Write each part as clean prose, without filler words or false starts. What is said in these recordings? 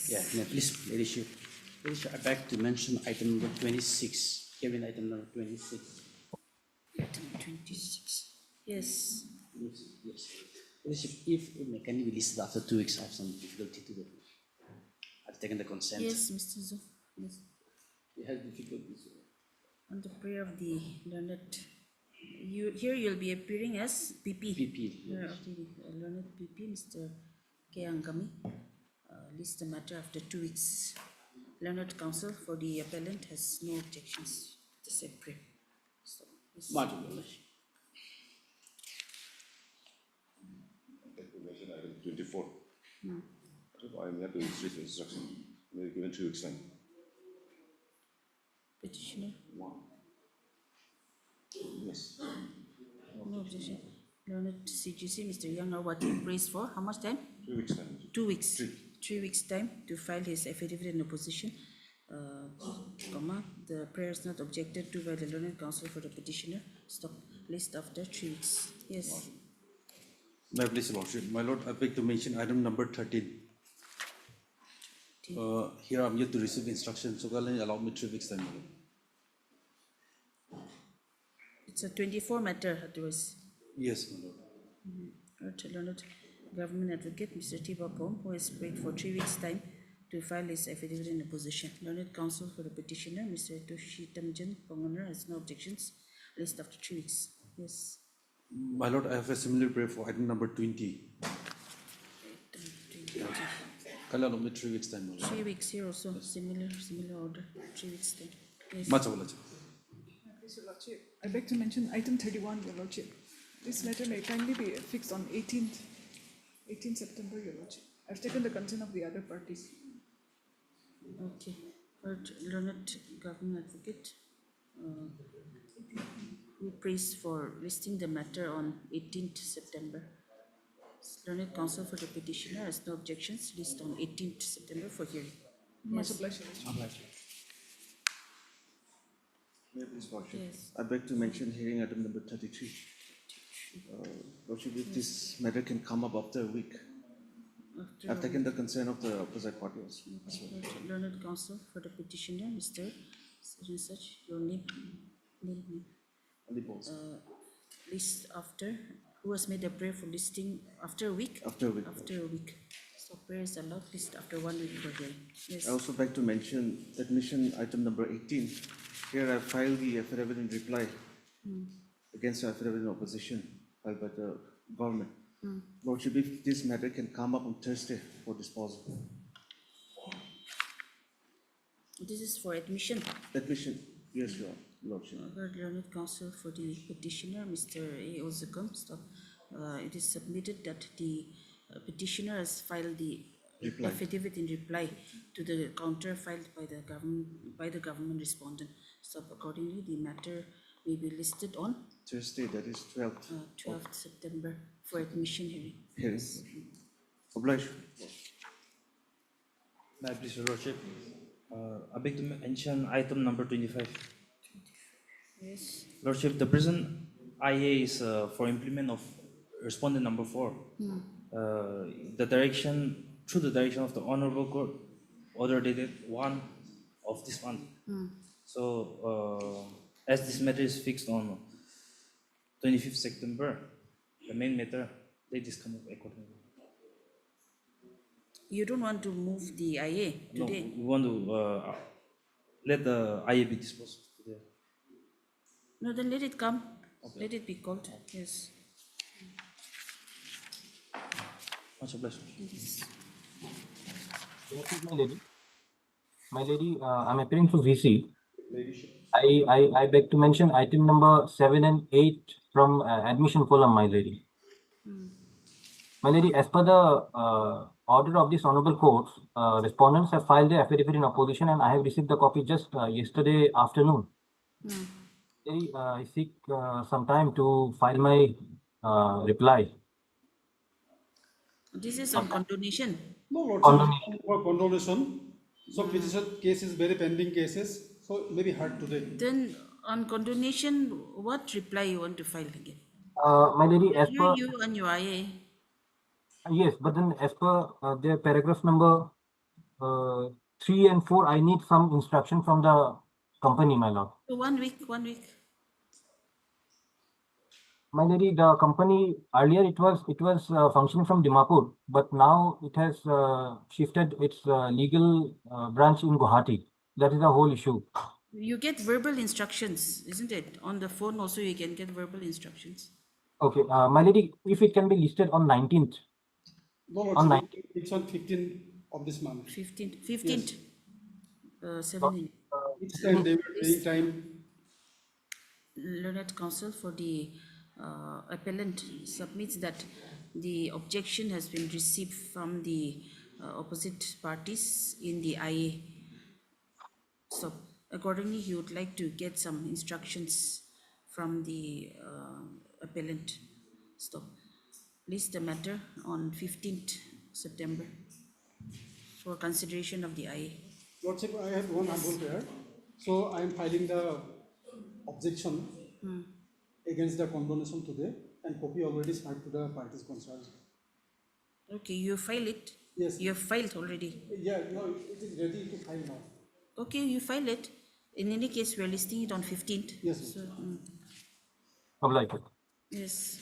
Yeah, please, Leadership. Leadership, I'd like to mention item number 26. Kevin, item number 26. Item 26. Yes. Yes. Leadership, if it can be listed after 2 weeks, I have some difficulty to do. I've taken the consent. Yes, Mr. Zo. Yes. We have difficulties. On the prayer of the learned, you'll be appearing as PP. PP. Yes. Of the learned PP, Mr. K. Angami. List the matter after 2 weeks. Learned counsel for the appellant has no objections to say prayer. So, yes. Item 24. I am here to receive instruction. May be given 2 weeks time. Petitioner, Yes. no objection. Learned CGC, Mr. Young, are what he praised for? How much time? 2 weeks time. 2 weeks. 3 weeks time to file his affidavit in opposition. The prayer is not objected to by the learned counsel for the petitioner. Stop. List after 3 weeks. Yes. My please, Lordship. My Lord, I beg to mention item number 13. Here I'm yet to receive instructions, so kindly allow me 3 weeks time. It's a 24 matter, otherwise. Yes, my Lord. Learned government advocate, Mr. T. Bapom, who has prayed for 3 weeks time to file his affidavit in opposition. Learned counsel for the petitioner, Mr. Toshi Tamjan Pongoner, has no objections. List after 3 weeks. Yes. My Lord, I have a similar prayer for item number 20. Kindly allow me 3 weeks time, my Lord. 3 weeks here also, similar order, 3 weeks time. Yes. Much obliged. Please, Your Lordship. I beg to mention item 31, Your Lordship. This matter may kindly be fixed on 18th September, Your Lordship. I've taken the consent of the other parties. Okay. Learned government advocate, who prays for listing the matter on 18th September. Learned counsel for the petitioner has no objections. List on 18th September for hearing. Much obliged, Your Lordship. May I please, Lordship? Yes. I beg to mention hearing item number 33. Lordship, if this matter can come up after a week. I've taken the consent of the opposite party as well. Learned counsel for the petitioner, Mr. Such, your name. Ali Bose. List after, who has made a prayer for listing after a week? After a week. After a week. So prayer is allowed, list after 1 week for hearing. Yes. I also beg to mention admission item number 18. Here I filed the affidavit in reply against the affidavit in opposition filed by the government. Lordship, if this matter can come up on Thursday for disposal. This is for admission. Admission, yes, Your Lordship. Learned counsel for the petitioner, Mr. A. Ozakam. It is submitted that the petitioner has filed the affidavit in reply to the counter filed by the government respondent. So accordingly, the matter may be listed on Thursday, that is 12th. 12th September for admission hearing. Hearing. Obliged. May I please, Your Lordship? I beg to mention item number 25. Yes. Lordship, the present IA is for implement of respondent number 4. The direction, through the direction of the Honorable Court, order dated 1 of this month. So, as this matter is fixed on 25th September, the main matter, date is come up accordingly. You don't want to move the IA No, today? we want to let the IA be disposed today. No, then let it come. Let it be called. Yes. Much obliged. My lady, I'm appearing for VC. I beg to mention item number 7 and 8 from admission column, my lady. My lady, as per the order of this honorable court, respondents have filed their affidavit in opposition and I have received the copy just yesterday afternoon. Lady, I seek some time to file my reply. This is on condonation. No, Lordship, Condonation. for condonation. So petition case is very pending cases, so it may be hard today. Then on condonation, what reply you want to file again? My lady, as Here per you and your IA. yes, but then as per the paragraph number 3 and 4, I need some instruction from the company, my lord. So 1 week, 1 week. My lady, the company earlier it was functioning from Dimapur, but now it has shifted its legal branch in Gauhati. That is the whole issue. You get verbal instructions, isn't it? On the phone also you can get verbal instructions. Okay, my lady, if it can be listed on 19th. No, On Lordship, it's on 15th of this month. 15th. 17. Each time they were paying time. Learned counsel for the appellant submits that the objection has been received from the opposite parties in the IA. So accordingly, he would like to get some instructions from the appellant. Stop. List the matter on 15th September for consideration of the IA. Lordship, I have one humble prayer. So I am filing the objection against the condonation today, and copy already sent to the parties concerned. Okay, you file it? Yes. You have filed already? Yeah, no, it is ready to file now. Okay, you file it. In any case, we are listing it on 15th. Yes, So, Obliged. yes.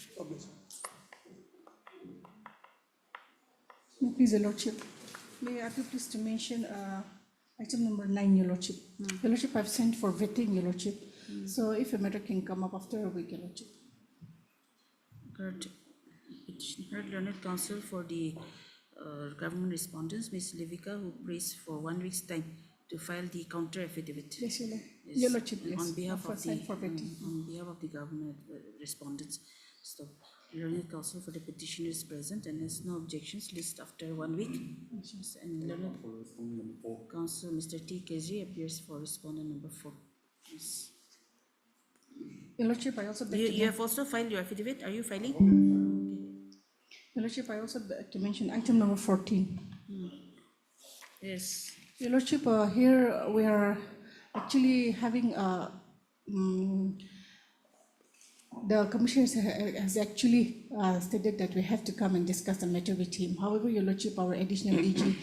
Please, Your Lordship. May I be pleased to mention item number 9, Your Lordship. Your Lordship, I've sent for vetting, Your Lordship. So if a matter can come up after a week, Your Lordship. Heard learned counsel for the government respondents, Ms. Levika, who prays for 1 week's time to file the counter affidavit. Yes, Your Lord. Yes, Your Lordship, yes. on behalf For of the sent for vetting. on behalf of the government respondents. So, learned counsel for the petitioner is present and has no objections. List after 1 week. Yes, and learned counsel Mr. T. Kejri appears for respondent number 4. Yes. Your Lordship, I also beg You have also filed your affidavit. Are you filing? Your Lordship, I also beg to mention item number 14. Yes. Your Lordship, here we are actually having the commissioner has actually stated that we have to come and discuss the matter with him. However, Your Lordship, our additional AG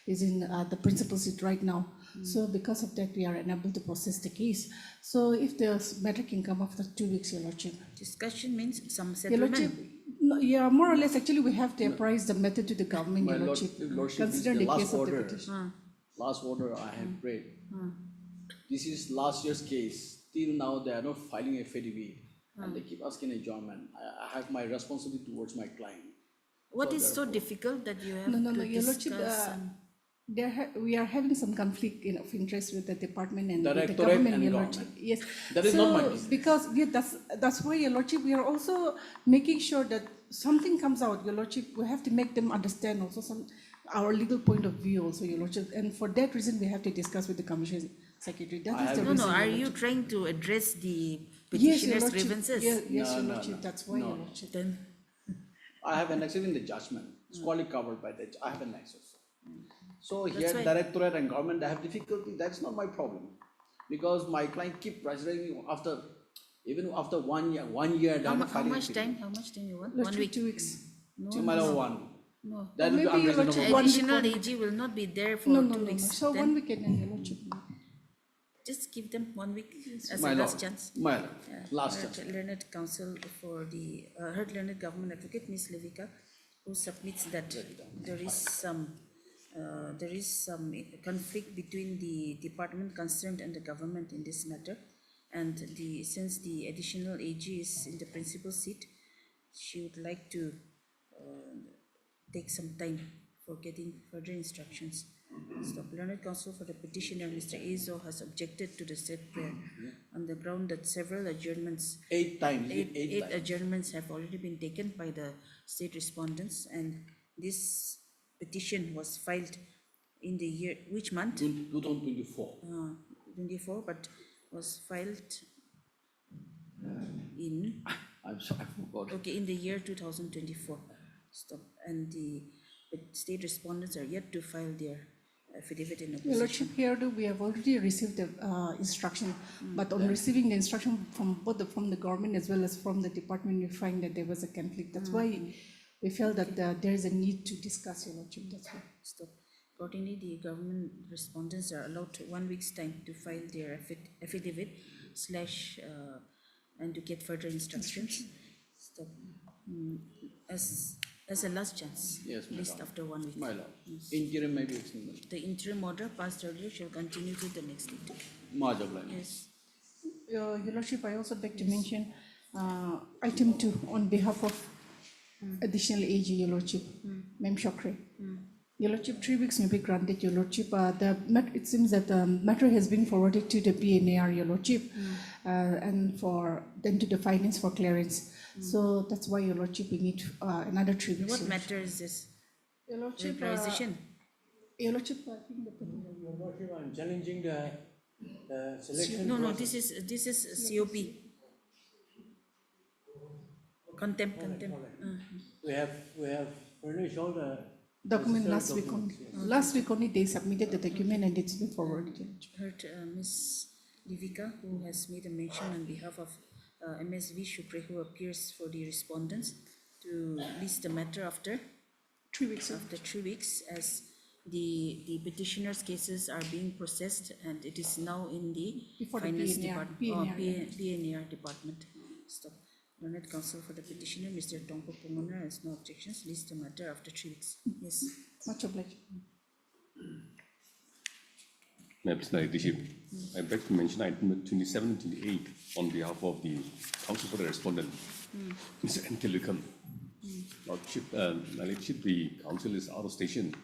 is in the principal seat right now. So because of that, we are unable to process the case. So if the matter can come after 2 weeks, Your Lordship. Discussion means some Your Lordship, settlement. no, yeah, more or less, actually, we have to apprise the matter to the government, My Your Lordship. Lordship, Consider the the last case of the order. petition. Last order I have read. This is last year's case. Till now, they are not filing a affidavit, and they keep asking adjournment. I have my responsibility towards my client. What is so difficult that you have No, to Your Lordship, discuss? And we are having some conflict of interest with the department and with the Directorate government, and Your government. Lordship. Yes. That is not my business. Because that's why, Your Lordship, we are also making sure that something comes out, Your Lordship. We have to make them understand also our legal point of view also, Your Lordship. And for that reason, we have to discuss with the Commission Secretary. That is the no, reason. are Your you Lordship. trying to address the Yes, Your petitioner's Lordship. grievances? Yes, Your No, Lordship. That's why, Your Lordship. Then, I have an access in the judgment. It's quality covered by that. I have an access. So here, That's why- directorate and government, they have difficulty. That's not my problem, because my client keep pressuring me after Even after 1 year, 1 year, How, they're how filing much affidavit. time? How much time you want? Lordship, 1 week. 2 weeks. No, My lord, one. no. That will be Maybe your unreasonable. lordship, 1 week, Additional 1 week. AG will not be there for No, 2 no, no, no. weeks. So Then 1 week and then your lordship. just give them 1 week as My a lord, last chance. my lord, Yeah, last heard chance. learned counsel for the heard learned government advocate Ms. Levika, who submits that there is some conflict between the department concerned and the government in this matter, and since the additional AG is in the principal seat, she would like to take some time for getting further instructions. Stop. Learned counsel for the petitioner, Mr. Azo, has objected to the said prayer on the ground that several adjournments, 8 times, eight eight times. adjournments have already been taken by the state respondents, and this petition was filed in the year, which month? 2024. 24, but was filed in, I'm sorry, I forgot. okay, in the year 2024. Stop. And the state respondents are yet to file their affidavit in Your opposition. Lordship, here we have already received the instruction, but on receiving the instruction from from the government as well as from the department, we find that there was a conflict. That's why we felt that there is a need to discuss, Your Lordship, that's why. Stop. Accordingly, the government respondents are allowed 1 week's time to file their affidavit slash and to get further instructions. Stop. As a last chance. Yes, At least madam. after 1 week. My lord, interim may be extended. The interim order passed earlier shall continue to the next date. Much obliged. Yes. Your Lordship, I also beg to mention item 2 on behalf of additional AG, Your Lordship, Mem Shokre. Your Lordship, 3 weeks may be granted, Your Lordship. It seems that the matter has been forwarded to the PNAR, Your Lordship, and then to the finance for clearance. So that's why, Your Lordship, we need another 3 weeks. What Your Lordship. matter is this? Your Lordship, Regularization? Your Lordship, I think the Your Lordship, I'm challenging the selection. No, process. this is COP. Contempt. We have furnished all the document necessary last week only. documents, Last week only they submitted the document and it's been forwarded. Your Lordship. Heard Ms. Livika, who has made a mention on behalf of MSV Shukre, who appears for the respondents, to list the matter after 3 weeks. after 3 weeks, as the petitioner's cases are being processed and it is now in the Before the finance PNR, department, PNR, PNAR department. Stop. Learned counsel for the petitioner, Mr. Tongpo Pongona, has no objections. List the matter after 3 weeks. Yes. Much obliged. Madam Leadership, I beg to mention item 27 and 28 on behalf of the counsel for the respondent, Mr. N. Lordship, my Lordship, the council is out of station,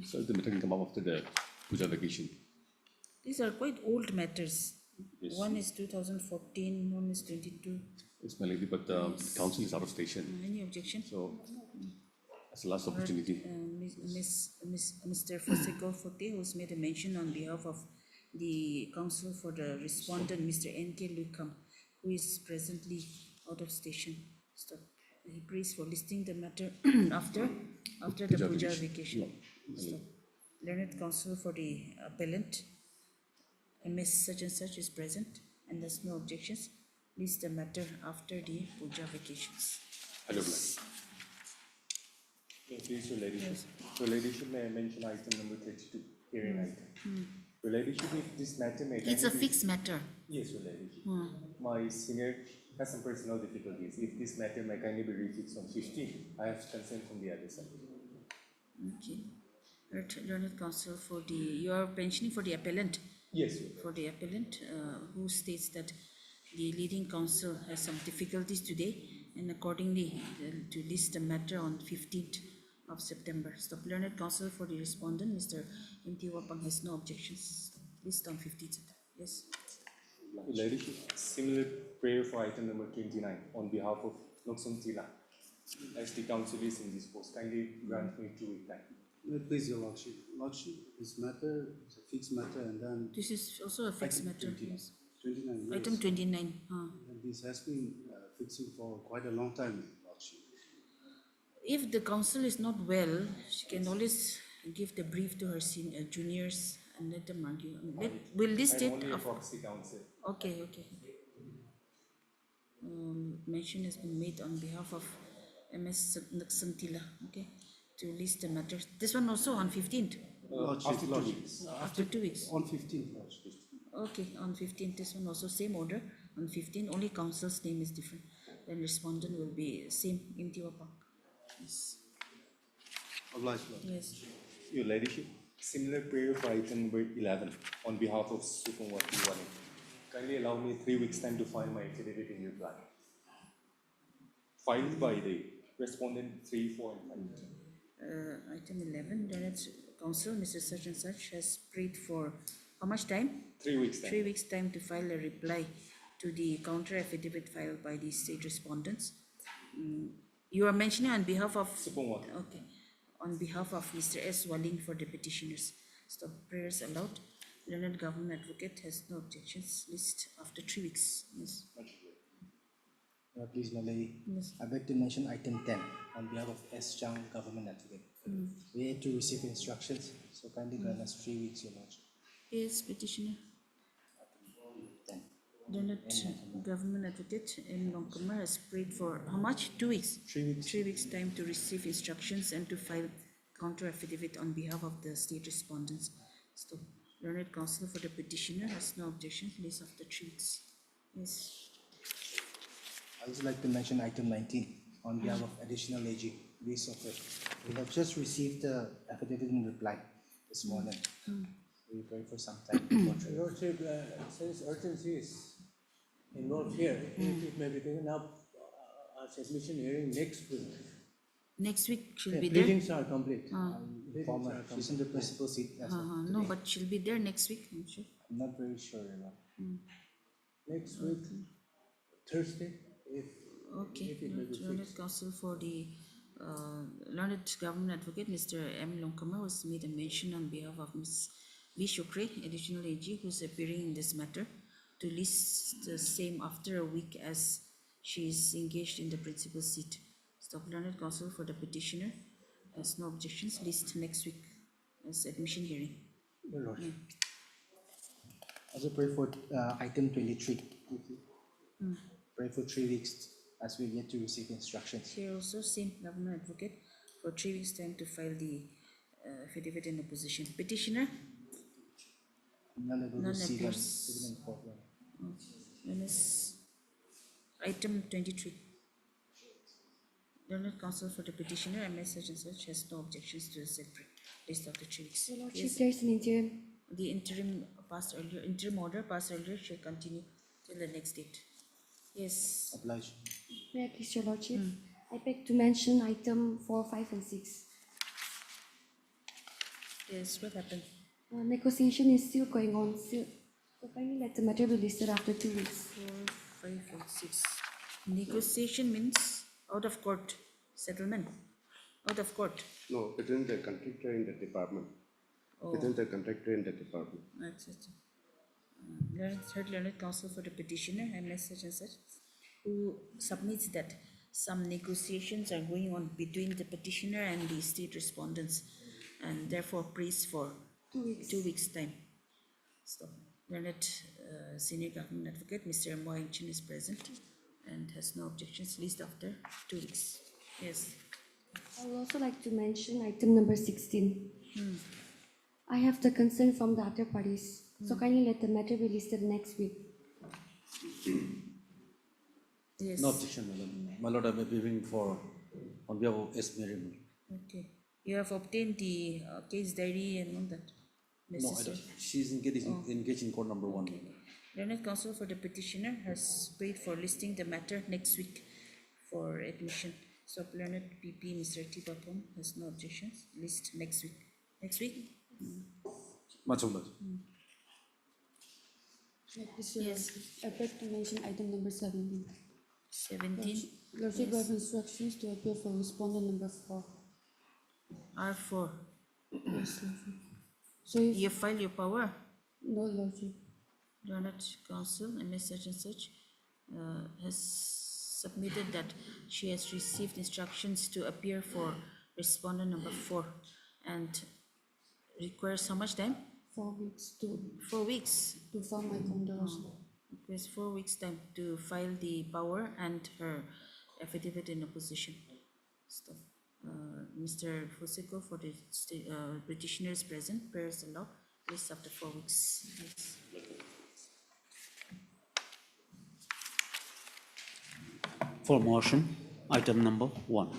so the matter can come up after the Puja vacation. These are quite old matters. Yes. One is 2014, one is 22. Yes, my lady, but the council is out of station, Any objection? so that's the last opportunity. Mr. Foseko Fote, who's made a mention on behalf of the counsel for the respondent, Mr. N.K. Lukam, who is presently out of station. Stop. He prays for listing the matter after the Puja Puja vacation. vacation. Stop. Learned counsel for the appellant, MS such and such, is present and there's no objections. List the matter after the Puja vacations. Hello, Black. Please, Your Ladyship. Your Ladyship, may I mention item number 32, hearing item. Your Ladyship, if this matter may... It's a fixed matter. Yes, Your Ladyship. My senior has some personal difficulties. If this matter may kindly be refixed on 15, I have consent from the other side. Okay. Learned counsel for the, you are pensioning for the appellant. Yes, Your For the appellant, who states that the leading counsel has some difficulties today, and accordingly to list the matter on 15th of September. Stop. Learned counsel for the respondent, Mr. M.T. Wapang, has no objections. List on 15th. Yes. Your Ladyship, similar prayer for item number 29 on behalf of Noksum Tila. As the council is indisposed, kindly grant me 2 week time. Please, Your Lordship. Lordship, this matter is a fixed matter, and then This is also a fixed Item matter. 29. Yes. 29 years. Item 29. And this has been fixing for quite a long time, Lordship. If the counsel is not well, she can always give the brief to her senior, juniors and let them argue. Will this I'm state only a of, proxy counsel. okay. mention has been made on behalf of MS Naksantila, okay, to list the matters. This one also on 15th, After 2 weeks. after 2 weeks. On 15th. Okay, on 15th, this one also same order, on 15th, only council's name is different. Then respondent will be same, Imtiwa Park. Yes. Obliged, Lord. Yes. Your Ladyship, similar prayer for item number 11 on behalf of Sukumwati Wani. Kindly allow me 3 weeks time to file my affidavit in reply. Filed by the respondent 3, 4 and 5. Item 11, Donate Council, Mr. Such and Such has prayed for how much time? 3 weeks time. 3 weeks time to file a reply to the counter affidavit filed by the state respondents. You are mentioning on behalf of? Sukumwati. Okay, on behalf of Mr. S. Walling for the petitioners. Stop prayers allowed. Learned Government Advocate has no objections. List after 3 weeks. Yes. Please, my lady. Yes. I beg to mention item 10 on behalf of S. Chang, Government Advocate. We need to receive instructions, so kindly grant us 3 weeks, Your Lordship. Yes, petitioner. 10. Learned Government Advocate M. Longkumar has prayed for how much? 2 weeks. 3 weeks. 3 weeks time to receive instructions and to file counter affidavit on behalf of the state respondents. So, Learned Counsel for the petitioner has no objection. List after 3 weeks. Yes. I also like to mention item 19 on behalf of additional AG, Greece of it. We have just received the affidavit in reply this morning. We pray for some time. before Your Lordship, since urgency is involved here, it may be taken up as admission hearing next week. Next week she'll The be there. pleadings are complete. Former, she's in the principal seat as well. No, but she'll be there next week, I'm sure. I'm not very sure, Your Lord. Next week, Thursday, if Okay, it may be Learned fixed. Counsel for the Learned Government Advocate, Mr. M. Longkama, was made a mention on behalf of Ms. B. Shukre, additional AG, who's appearing in this matter, to list the same after a week as she is engaged in the principal seat. Stop Learned Counsel for the petitioner has no objections. List next week as admission hearing. Your Lordship. Also pray for item 23. Pray for 3 weeks as we yet to receive instructions. Here also same government advocate for 3 weeks time to file the affidavit in opposition. Petitioner, None able None to see them appears. even in court. then is item 23. Learned Counsel for the petitioner, MS such and such, has no objections to the said list of the 3 weeks. Your Lordship, Yes, there is an interim. the interim passed earlier, interim order passed earlier shall continue till the next date. Yes, Obliged. May I please, Your Lordship? I beg to mention item 4, 5, and 6. yes, what happened? Negotiation is still going on. So kindly let the matter be listed after 2 weeks. 4, 5, and 6. Negotiation means out of court settlement. Out of court. No, within the contractor in the department. Oh. Within the contractor in the department. Third Learned Counsel for the petitioner, MS such and such, who submits that some negotiations are going on between the petitioner and the state respondents, and therefore prays for 2 weeks. 2 weeks time. So, Learned Senior Government Advocate, Mr. Moa Chen is present and has no objections. List after 2 weeks. Yes. I would also like to mention item number 16. I have the consent from the other parties. So kindly let the matter be listed next week. Yes. No objection, madam. My lord, I'm appearing for, on behalf of S. Miriam. Okay. You have obtained the case diary and all that? No, I Necessary. don't. She's engaged in court number 1. Learned Counsel for the petitioner has prayed for listing the matter next week for admission. So Learned PP, Mr. Tipapong, has no objections. List next week. Next week? Much obliged. Yes. I beg to mention item number 17. 17. Lordship, I have instructions to appear for respondent number 4. R4. Yes, Lordship. So if, You file your power. no, Lordship. Learned Counsel, MS such and such, has submitted that she has received instructions to appear for respondent number 4 and requires how much time? 4 weeks to 4 weeks. file my counter also. request 4 weeks time to file the power and her affidavit in opposition. Stop. Mr. Fusiko for the petitioners present, prayers allowed, please after 4 weeks. Yes. For motion, item number 1.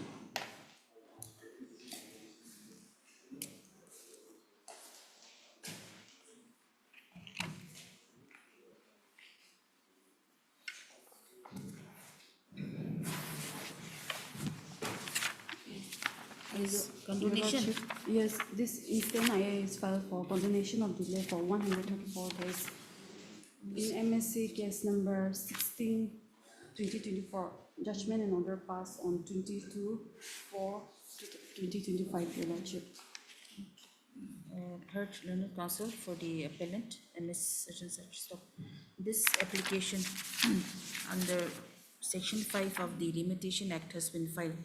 Condonation. Yes, this instant IA is filed for condonation of delay for 134 days. In MSC case number 16, 2024, judgment and order passed on 22/4/2025, Your Lordship. Heard learned counsel for the appellant, MS such and such. Stop. This application under Section 5 of the Limitation Act has been filed,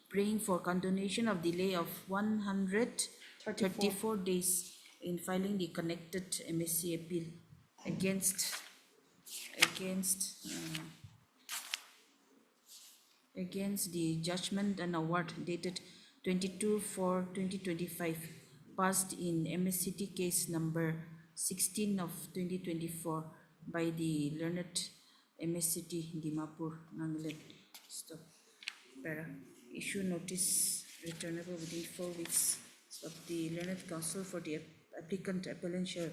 praying for condonation of delay of 134 days in filing the connected MSC appeal against the judgment and award dated 22/4/2025, passed in MSCT case number 16 of 2024 by the learned MSCT Dimapur, Nagaland. Stop. Para. Issue notice returnable within 4 weeks. Stop. The learned counsel for the applicant appellant shall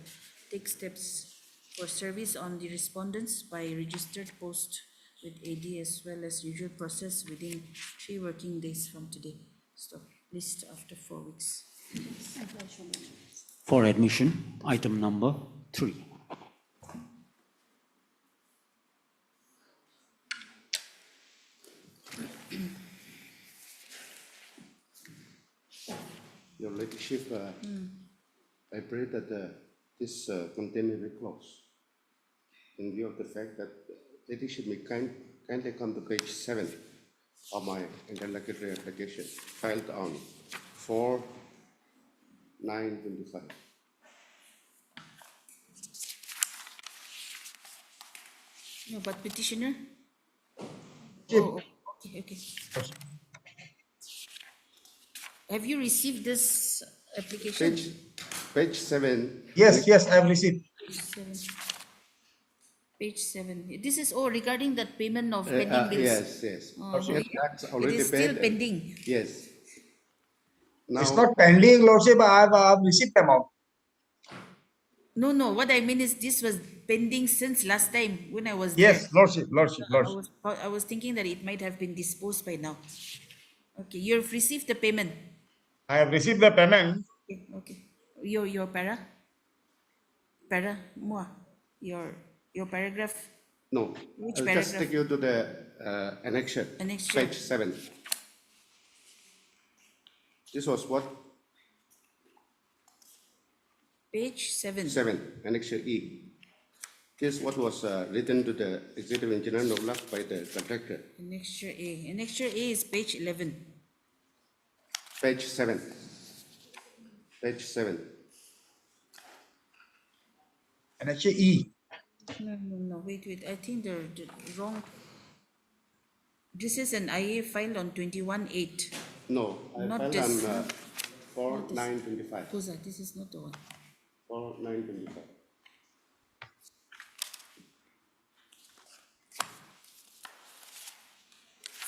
take steps for service on the respondents by registered post with AD as well as usual process within 3 working days from today. Stop. List after 4 weeks. For admission, item number 3. Your Ladyship, I pray that this content will be closed in view of the fact that Ladyship may kindly come to page 7 of my interlocutory application filed on 4/9/25. No, but petitioner? Chip. Oh, okay. Have you received this application? Page 7. Yes, I have received. Page 7. This is regarding that payment of pending bills. Yes. Oh, no, That's it already is still paid. pending. Yes. Now, It's not pending, Lordship. I have received the amount. No. What I mean is this was pending since last time when I was there. Yes, Lordship. I was thinking that it might have been disposed by now. Okay, you've received the payment. I have received the payment. Okay. Your para more. Your paragraph. no, Which I'll just paragraph? take you to the annexure, Annexure. page 7. This was what? Page 7. 7, annexure E. This is what was written to the executive engineer Novlak by the contractor. Annexure A. Annexure A is page 11. Page 7. Page 7. And actually E. No, wait. I think they're wrong. This is an IA filed on 21/8. No, I Not filed this. on 4/9/25. Koza, this is not the one. 4/9/25.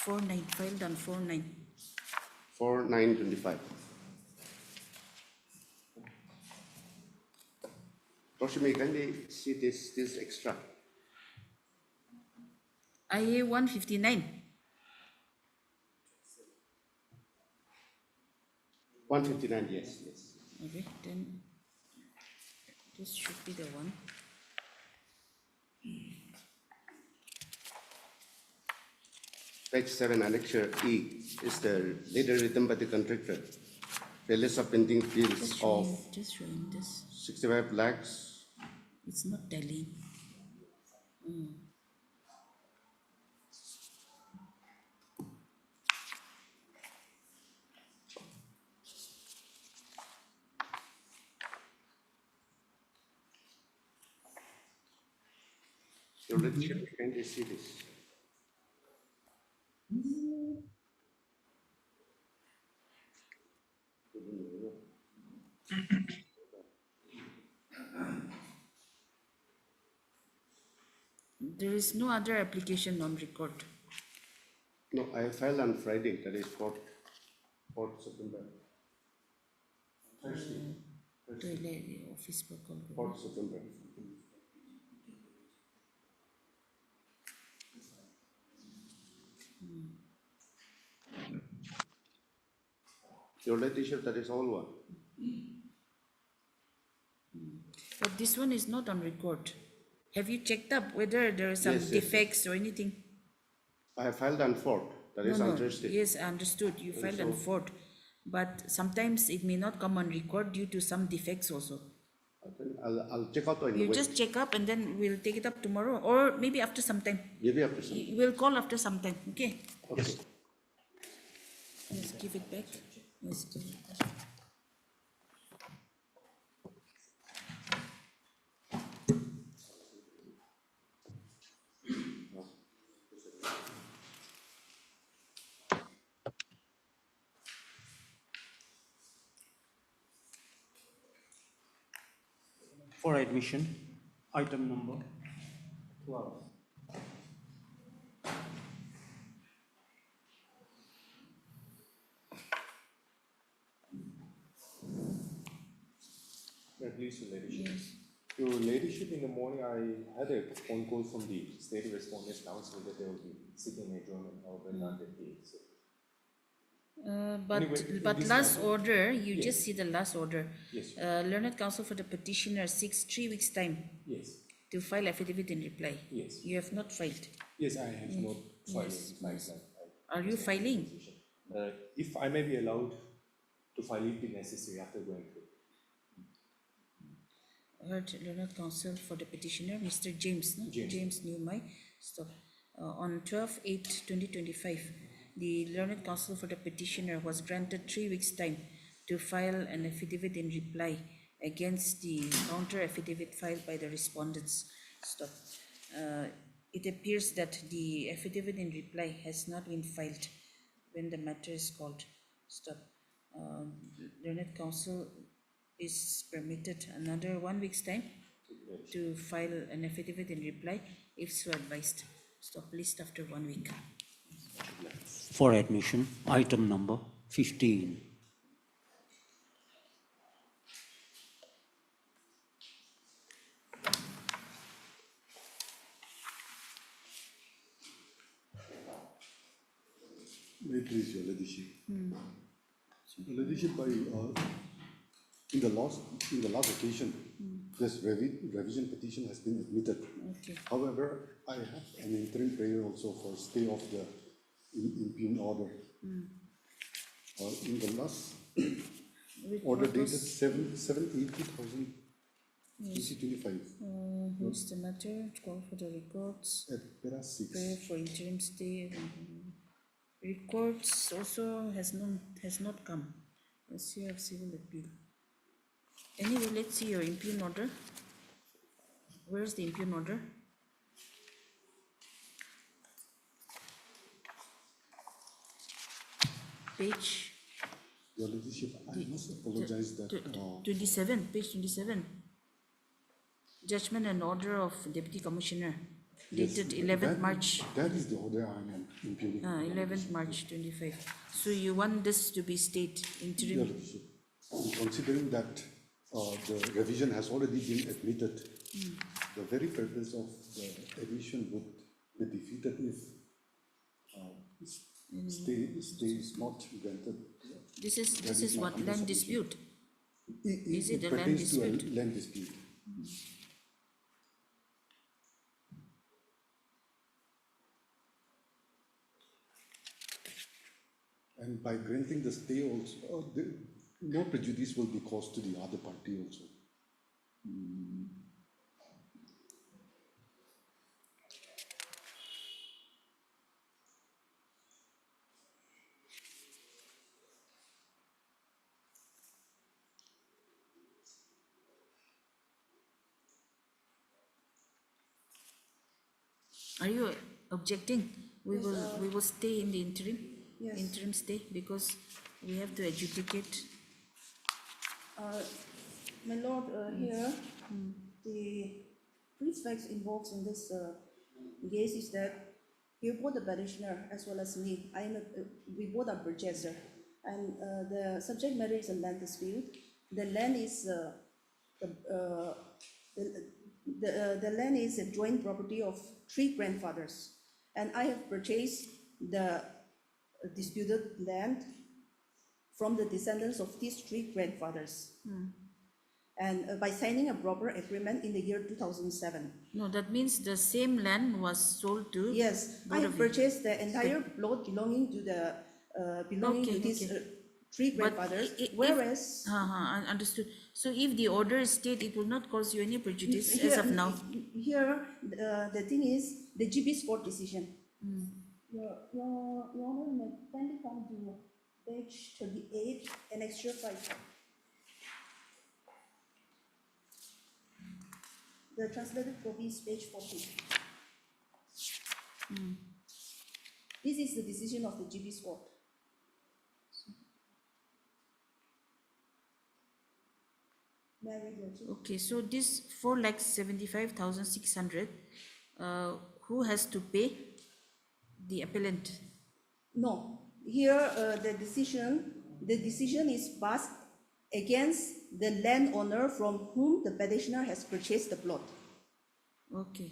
4/9, filed on 4/9. 4/9/25. Roshmi, can they see this extra? IA 159. 159, yes. Okay, then this should be the one. Page 7, annexure E is the letter written by the contractor. The list of pending bills of Just showing this. 65 lakhs. It's not tallying. Your Lordship, can you see this? There is no other application on record. No, I filed on Friday, that is 4th September. Thursday. Office per call. 4th September. Your Lordship, that is all one. But this one is not on record. Have you checked up whether there are some Yes, yes, defects or anything? I have filed on 4th, that is on Thursday. Yes, I understood. You filed on 4th. But sometimes it may not come on record due to some defects also. I'll check out on the You web. just check up and then we'll take it up tomorrow or maybe after some time. Maybe after some time. We'll call after some time, okay? Okay. Let's give it back. Yes, give it back. For admission, item number 12. Please, Your Ladyship. Your Ladyship, in the morning, I had a phone call from the State Respondents Council that they will be seeking adjournment, however, not that day. So. But last order, you Yes. just see the last order. Yes. Learned Counsel for the petitioner seeks 3 weeks' time Yes. to file affidavit in reply. Yes. You have not filed. Yes, I have not filed Yes, my yes. side. Are you filing? If I may be allowed to file it if necessary after going through. Heard Learned Counsel for the petitioner, Mr. James, no? James. Newmy. Stop. On 12/8/2025, the Learned Counsel for the petitioner was granted 3 weeks' time to file an affidavit in reply against the counter affidavit filed by the respondents. Stop. It appears that the affidavit in reply has not been filed when the matter is called. Stop. Learned Counsel is permitted another 1 week's time to file an affidavit in reply if so advised. Stop list after 1 week. For admission, item number 15. May it please Your Ladyship. Your Ladyship, in the last occasion, this revision petition has been admitted. Okay. However, I have an interim prayer also for stay of the impugned order. In the last order dated 7/80/2025. Who's the matter? Call for the records. At para 6. Prayer for interim stay. Records also has not come. Let's see of civil appeal. Anyway, let's see your impugned order. Where's the impugned order? Page. Your Ladyship, I must apologize that. 27, page 27. Judgment and order of Deputy Commissioner dated 11th March. That is the order I am impugning. 11th March 25. So you want this to be stayed Your interim? Ladyship, considering that the revision has already been admitted, the very purpose of the admission would be defeated if stay is not granted. This That is my what, humble land submission. dispute? Is it a land pertains to dispute? a land dispute. And by granting the stay also, no prejudice will be caused to the other party also. Are you objecting? We will stay in the interim. Yes. Interim stay because we have to adjudicate. My lord, here, the prefects involved in this case is that you both the petitioner as well as me, we both are purchaser, and the subject matter is a land dispute. The land is the land is a joint property of 3 grandfathers, and I have purchased the disputed land from the descendants of these 3 grandfathers. And by signing a proper agreement in the year 2007. No, that means the same land was sold to. Yes, I both have of you. purchased the entire plot belonging to the to these 3 But grandfathers. if, Whereas understood. So if the order is stayed, it will not cause you any prejudice as of now. Here, the thing is the GB's court decision. Your Honor, may kindly come to page 38 and extra 5. The translated copy is page 40. This is the decision of the GB's court. May I read your chip? Okay, so this 4,75,600, who has to pay? The appellant. No, here the decision is passed against the landowner from whom the petitioner has purchased the plot. Okay.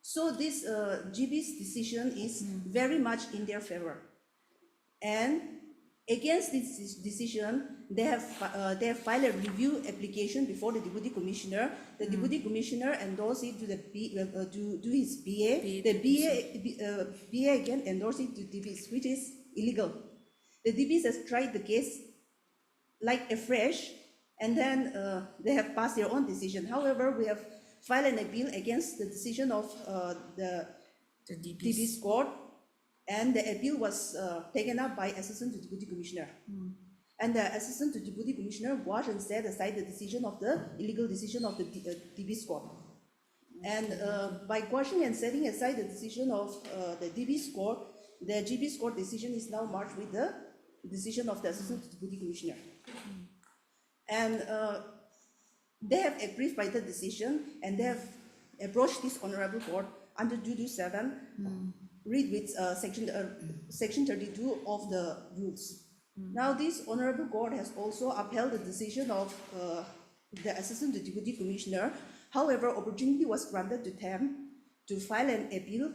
So this GB's decision is very much in their favor, and against this decision, they have filed a review application before the deputy commissioner. The deputy commissioner endorsed it to the to his BA. The BA again endorsed it to DBs, which is illegal. The DBs has tried the case like afresh, and then they have passed their own decision. However, we have filed an appeal against the decision of the DBs court, and the appeal was taken up by Assistant to Deputy Commissioner. And the Assistant to Deputy Commissioner washed and set aside the decision of the illegal decision of the DBs court. And by quashing and setting aside the decision of the DBs court, the GB's court decision is now merged with the decision of the Assistant Deputy Commissioner. And they have agreed by the decision, and they have approached this honorable court under 227, read with section 32 of the rules. Now this honorable court has also upheld the decision of the Assistant Deputy Commissioner. However, opportunity was granted to them to file an appeal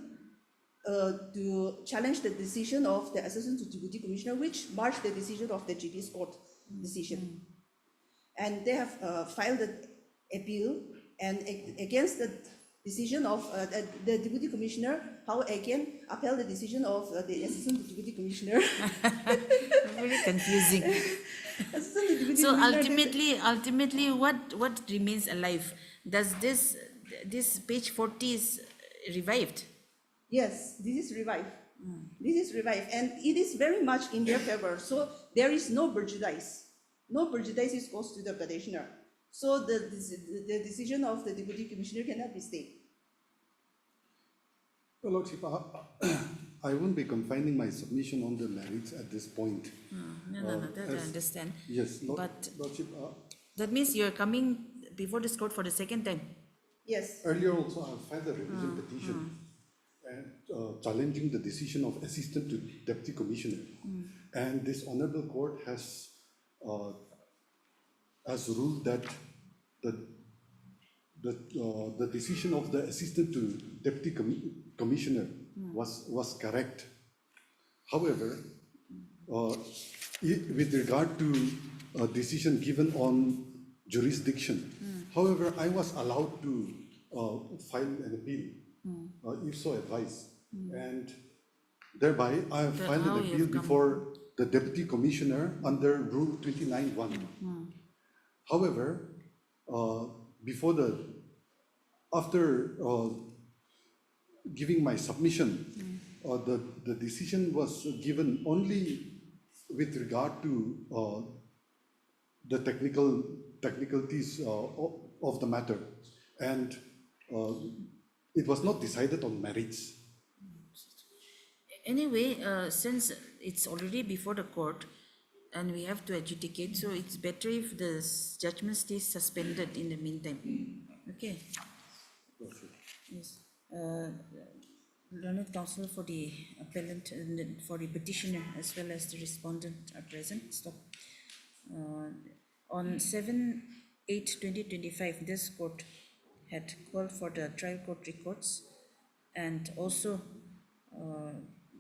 to challenge the decision of the Assistant Deputy Commissioner, which marked the decision of the GB's court decision. And they have filed an appeal, and against the decision of the Deputy Commissioner, how again upheld the decision of the Assistant Deputy Commissioner. Very confusing. So ultimately, what remains alive? Does this page 40 is revived? Yes, this is revived. This is revived, and it is very much in their favor. So there is no prejudice. No prejudice is caused to the petitioner. So the decision of the Deputy Commissioner cannot be stayed. Well, Lordship, I won't be confining my submission on the merits at this point. No, that I understand. Yes, but Lordship. That means you're coming before this court for the second time. Yes. Earlier also, I filed a revision petition and challenging the decision of Assistant to Deputy Commissioner, and this honorable court has ruled that the decision of the Assistant to Deputy Commissioner was correct. However, with regard to a decision given on jurisdiction, however, I was allowed to file an appeal, if so advised, and thereby I have filed an appeal before the Deputy Commissioner under Rule 29(1). However, after giving my submission, the decision was given only with regard to the technicalities of the matter, and it was not decided on merits. Anyway, since it's already before the court and we have to adjudicate, so it's better if the judgment stays suspended in the meantime. Okay. Yes. Learned counsel for the appellant and then for the petitioner as well as the respondent are present. Stop. On 7/8/2025, this court had called for the trial court records and also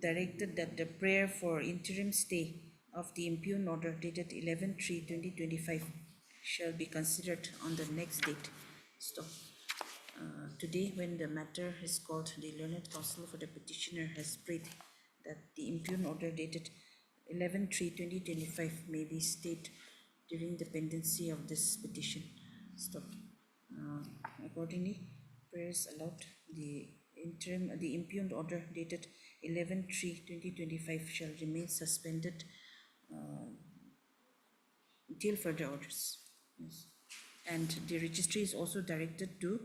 directed that the prayer for interim stay of the impugned order dated 11/3/2025 shall be considered on the next date. Stop. Today, when the matter is called, the learned counsel for the petitioner has prayed that the impugned order dated 11/3/2025 may be stayed during the pendency of this petition. Stop. Accordingly, prayers allowed. The impugned order dated 11/3/2025 shall remain suspended till further orders. Yes. And the registry is also directed to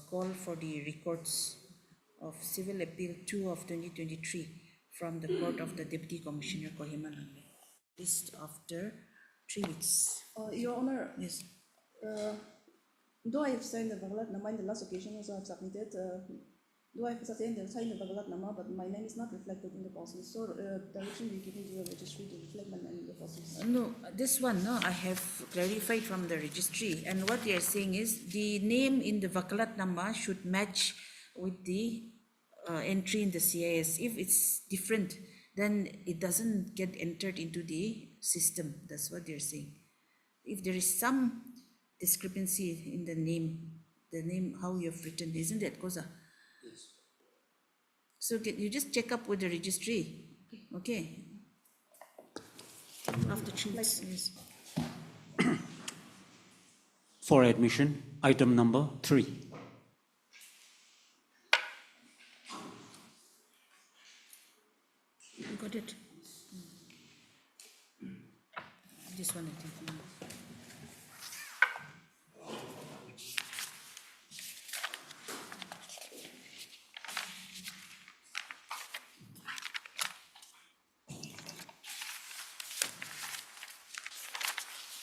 call for the records of Civil Appeal 2 of 2023 from the Court of the Deputy Commissioner Kohima. List after 3 weeks. Your Honor. Yes. Though I have signed the Bagalat Nama in the last occasion, also I have submitted. Though I have signed the Bagalat Nama, but my name is not reflected in the process. So direction will be given to the registry to reflect my name in the process. No, this one, no, I have clarified from the registry, and what they are saying is the name in the Vakalat Nama should match with the entry in the CIS. If it's different, then it doesn't get entered into the system. That's what they're saying. If there is some discrepancy in the name how you have written, isn't it, Koza? Yes. So you just check up with the registry, okay? After 3 weeks, yes. For admission, item number 3. You got it? This one, I think.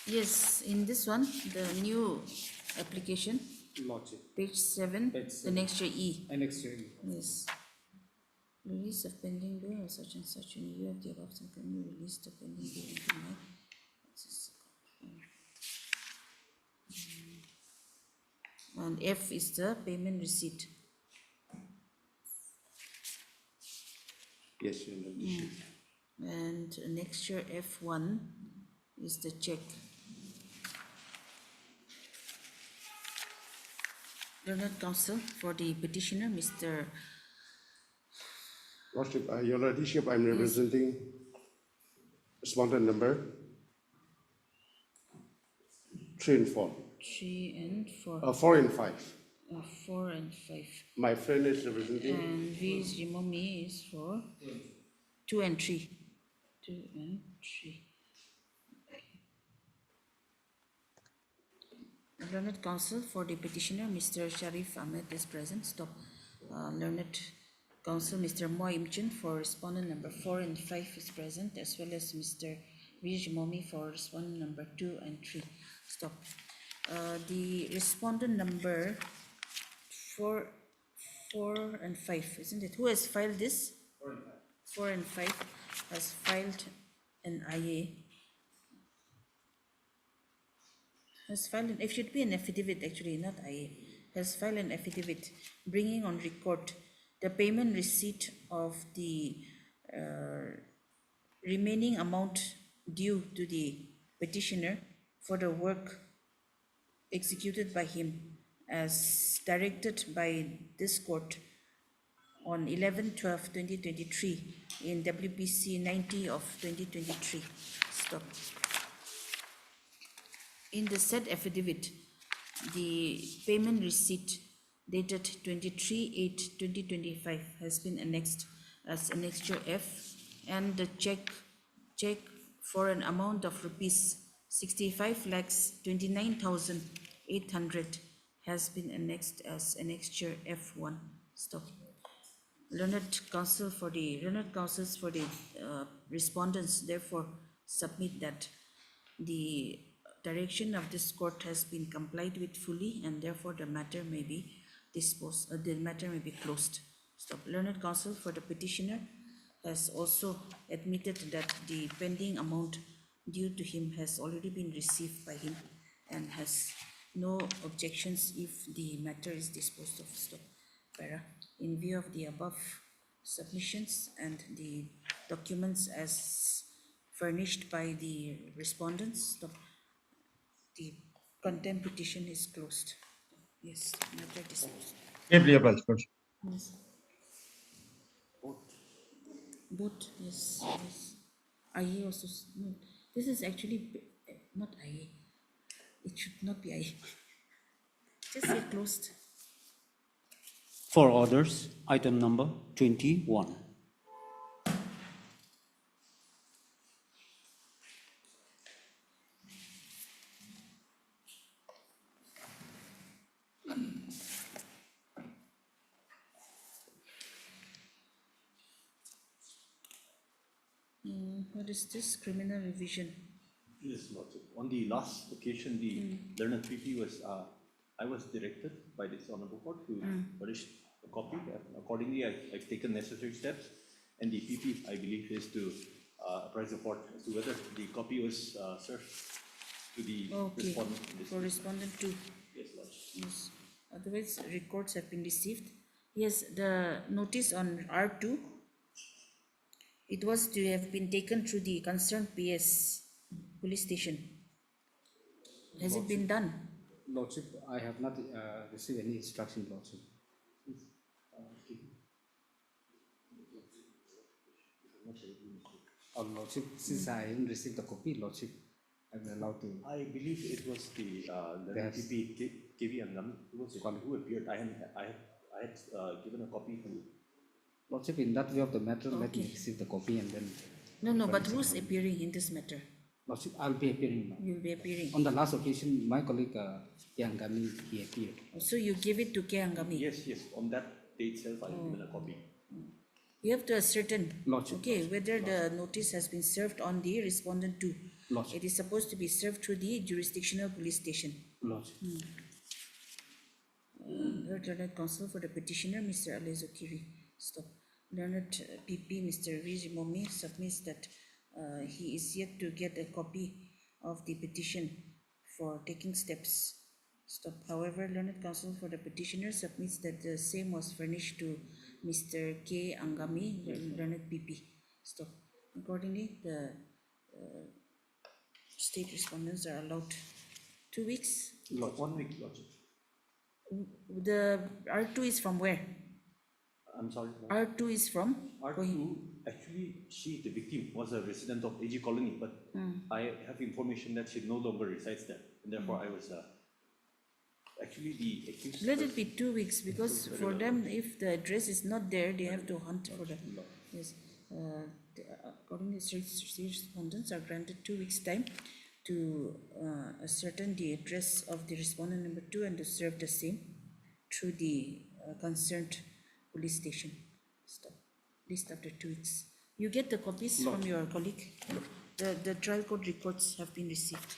Yes, in this one, the new application, page 7, the next year E. Yes. Release of pending bill or such and such in view of the above, can you release the pending bill into my and F is the payment receipt. Yes, Your Lordship. And next year F1 is the check. Learned counsel for the petitioner, Mr. Lordship, Your Lordship, I'm representing respondent number 3 and 4. 3 and 4. 4 and 5. 4 and 5. My friend is representing. And V is Rimomi is for 2 and 3. 2 and 3. Learned counsel for the petitioner, Mr. Sharif Ahmed is present. Stop. Learned counsel, Mr. Moy Imchun for respondent number 4 and 5 is present, as well as Mr. Vij Momi for respondent number 2 and 3. Stop. The respondent number 4 and 5, isn't it? Who has filed this? 4 and 5 has filed an IA. Has filed it should be an affidavit actually, not IA. Has filed an affidavit bringing on record the payment receipt of the remaining amount due to the petitioner for the work executed by him as directed by this court on 11/12/2023 in WPC 90 of 2023. Stop. In the said affidavit, the payment receipt dated 23/8/2025 has been annexed as Annexure F, and the check for an amount of rupees 65,29,800 has been annexed as annexure F1. Stop. Learned counsels for the respondents therefore submit that the direction of this court has been complied with fully, and therefore the matter may be closed. Stop. Learned counsel for the petitioner has also admitted that the pending amount due to him has already been received by him and has no objections if the matter is disposed of. Stop. Para. In view of the above submissions and the documents as furnished by the respondents, the contempt petition is closed. Yes, matter disposed. Applicable, Lordship. Yes. Both, yes, yes. IA also, no, this is actually not IA. It should not be IA. Just say closed. For orders, item number 21. What is this? Criminal revision. Yes, Lordship. On the last occasion, the learned PP was, I was directed by this honorable court to furnish a copy. Accordingly, I've taken necessary steps, and the PP, I believe, is to apprise the court as to whether the copy was served to the respondent. For respondent 2. Yes, Lordship. Yes. Otherwise, records have been received. Yes, the notice on R2, it was to have been taken through the concerned PS police station. Has it been done? Lordship, I have not received any instruction, Lordship. Lordship, since I haven't received the copy, Lordship, I'm allowed to. I believe it was the PP KV Angam who was the one who appeared. I had given a copy to. Lordship, in that way of the matter, let me receive the copy and then. No, but who's appearing in this matter? Lordship, I'll be appearing now. You'll be appearing. On the last occasion, my colleague K. Angami, he appeared. So you give it to K. Angami? Yes. On that day itself, I given a copy. You have to ascertain, Lordship, whether the notice has been served on the respondent 2. Lordship. It is supposed to be served through the jurisdictional police station. Lordship. Learned counsel for the petitioner, Mr. Alezokiri. Stop. Learned PP, Mr. Vijimomi, submits that he is yet to get a copy of the petition for taking steps. Stop. However, learned counsel for the petitioner submits that the same was furnished to Mr. K. Angami, learned PP. Stop. Accordingly, the state respondents are allowed 2 weeks. 1 week, Lordship. The R2 is from where? I'm sorry. R2 is from? R2, actually, she, the victim, was a resident of AG Colony, but I have information that she no longer resides there, and therefore I was actually the accused. Let it be 2 weeks, because for them, if the address is not there, they have to hunt for the. Yes. According to state respondents are granted 2 weeks' time to ascertain the address of the respondent number 2 and to serve the same through the concerned police station. Stop. List after 2 weeks. You get the copies from your colleague. The trial court records have been received.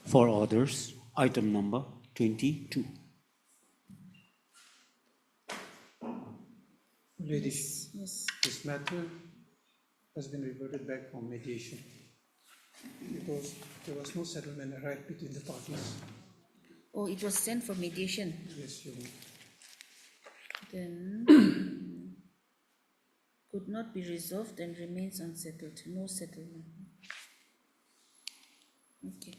For orders, item number 22. Ladies, yes. This matter has been reverted back from mediation because there was no settlement right between the parties. Oh, it was sent for mediation. Yes, you. Then could not be resolved and remains unsettled. No settlement. Okay.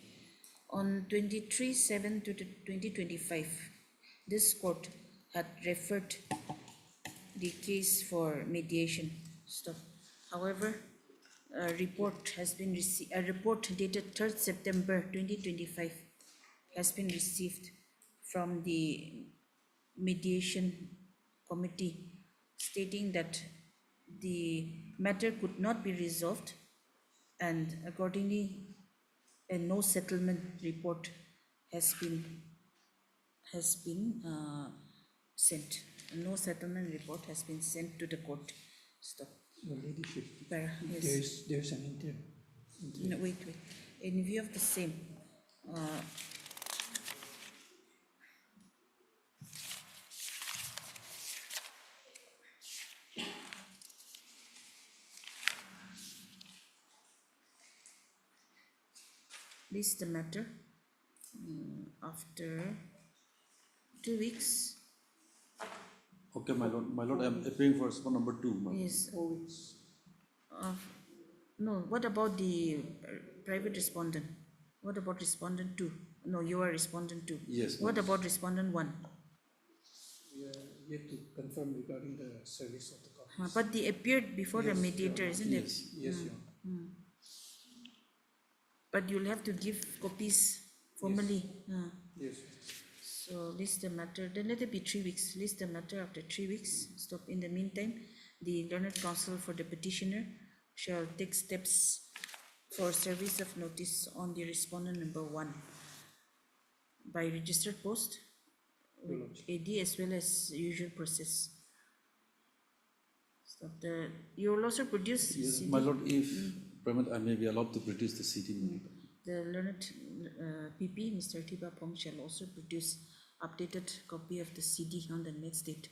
On 23/7/2025, this court had referred the case for mediation. Stop. However, a report has been received. A report dated 3rd September 2025 has been received from the mediation committee, stating that the matter could not be resolved, and accordingly, a no settlement report has been has been sent. No settlement report has been sent to the court. Stop. Your ladyship, Yes. there's an interim. No, wait. In view of the same, this is the matter. After 2 weeks. Okay, my lord, I'm appearing for response number 2. my lord. Yes. 4 weeks. No, what about the private respondent? What about respondent 2? No, you are respondent 2. Yes. What about respondent 1? We are yet to confirm regarding the service of the copies. But they appeared before the mediator, isn't it? Yes, Your Honor. But you'll have to give copies formally. Yes. So list the matter, then let it be 3 weeks. List the matter after 3 weeks. Stop. In the meantime, the learned counsel for the petitioner shall take steps for service of notice on the respondent number 1 by registered post with AD as well as usual process. Stop. You will also produce Yes, CD. my lord, if permit, I may be allowed to produce the CD. The learned PP, Mr. Tiba Pong, shall also produce updated copy of the CD on the next date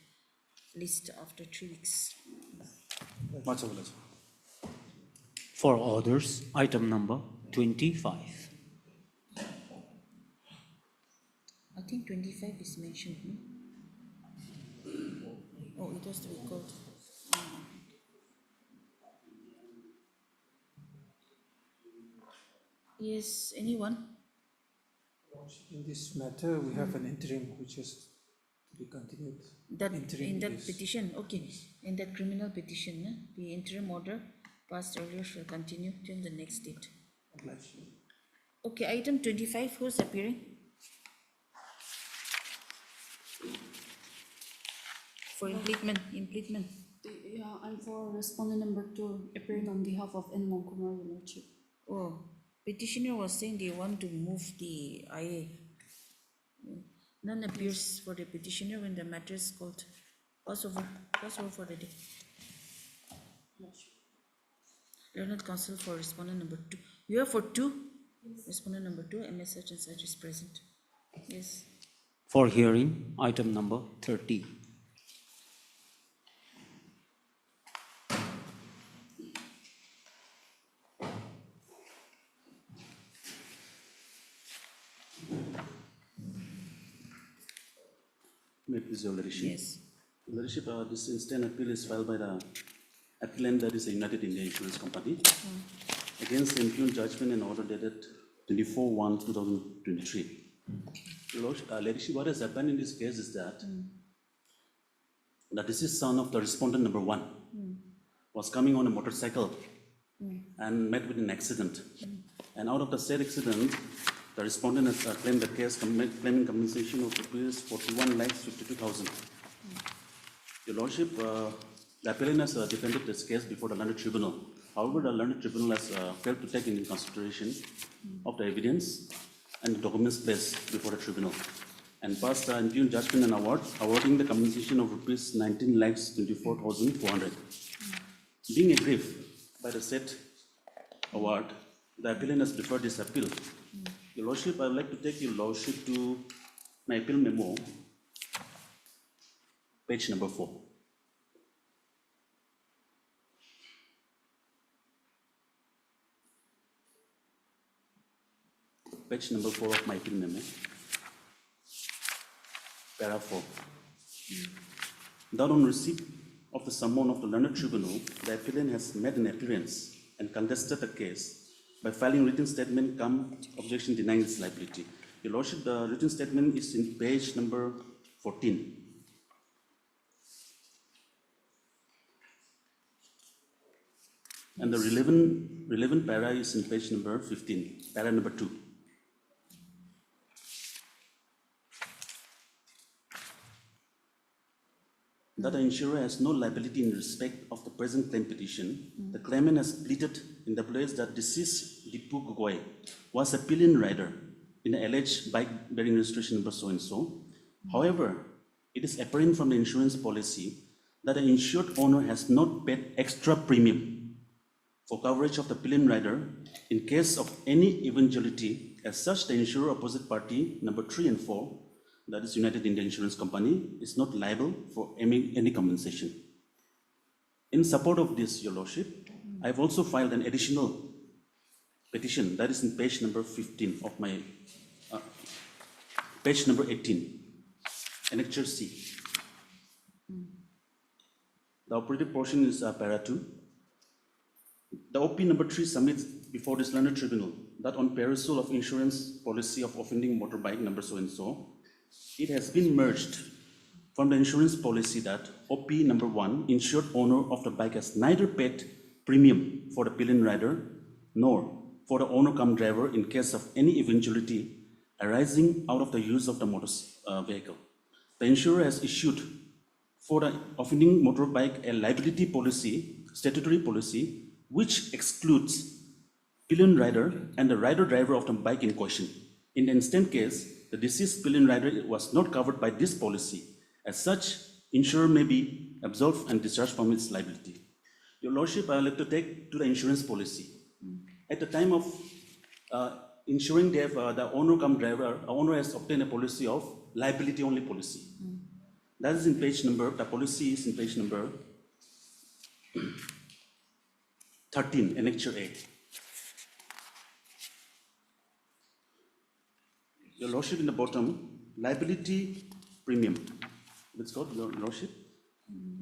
list after 3 weeks. Much obliged. For orders, item number 25. I think 25 is mentioned. Oh, it has to be called. Yes, anyone? In this matter, we have an interim which is to be continued. That Interim in that is- petition, okay, in that criminal petition, the interim order passed earlier shall continue till the next date. Obliged. Okay, item 25, who's appearing? For implement. Yeah, I'm for respondent number 2, appearing on behalf of N. Kumar, Your Lordship. Oh, petitioner was saying they want to move the IA. None appears for the petitioner when the matter is called. Pass over for the day. Learned counsel for respondent number 2. You are for 2? Respondent number 2, MS such and such is present. Yes. For hearing, item number 30. May it please your ladyship. Yes. Your ladyship, this instant appeal is filed by the appellant, that is the United India Insurance Company, against the impugned judgment and order dated 24/1/2023. Your ladyship, what has happened in this case is that the deceased son of the respondent number 1 was coming on a motorcycle and met with an accident. And out of the said accident, the respondent has claimed the case claiming compensation of rupees 41,52,000. Your Lordship, the appellant has defended this case before the learned tribunal. However, the learned tribunal has failed to take into consideration of the evidence and the documents placed before the tribunal, and passed the impugned judgment and awarding the compensation of rupees 19,24,400. Being aggrieved by the said award, the appellant has deferred this appeal. Your Lordship, I would like to take your Lordship to my appeal memo, page number 4. Page number 4 of my appeal memo, para 4. That on receipt of the summon of the learned tribunal, the appellant has made an appearance and contested the case by filing written statement cum objection denying its liability. Your Lordship, the written statement is in page number 14. And the relevant para is in page number 15, para number 2. That the insurer has no liability in respect of the present claim petition, the claimant has pleaded in the place that deceased Dipu Gogoi was a pillion rider in an alleged bike bearing registration number so and so, However, it is apparent from the insurance policy that the insured owner has not paid extra premium for coverage of the pillion rider in case of any eventuality. As such, the insurer opposite party number 3 and 4, that is United India Insurance Company, is not liable for any compensation. In support of this, Your Lordship, I have also filed an additional petition that is in page number 15 of my, page number 18, Annexure C. The operative portion is para 2. The OP number 3 submits before this learned tribunal that on perusal of insurance policy of offending motorbike number so and so, it has been merged from the insurance policy that OP number 1, insured owner of the bike has neither paid premium for the pillion rider nor for the owner cum driver in case of any eventuality arising out of the use of the motor vehicle. The insurer has issued for the offending motorbike a liability policy, statutory policy, which excludes pillion rider and the rider driver of the bike in question. In the instant case, the deceased pillion rider was not covered by this policy. As such, insurer may be absolved and discharged from its liability. Your Lordship, I would like to take to the insurance policy. At the time of insuring death, the owner cum driver, owner has obtained a policy of liability only policy. That is in page number, the policy is in page number 13, Annexure A. Your Lordship, in the bottom, liability premium. It's called, Your Lordship.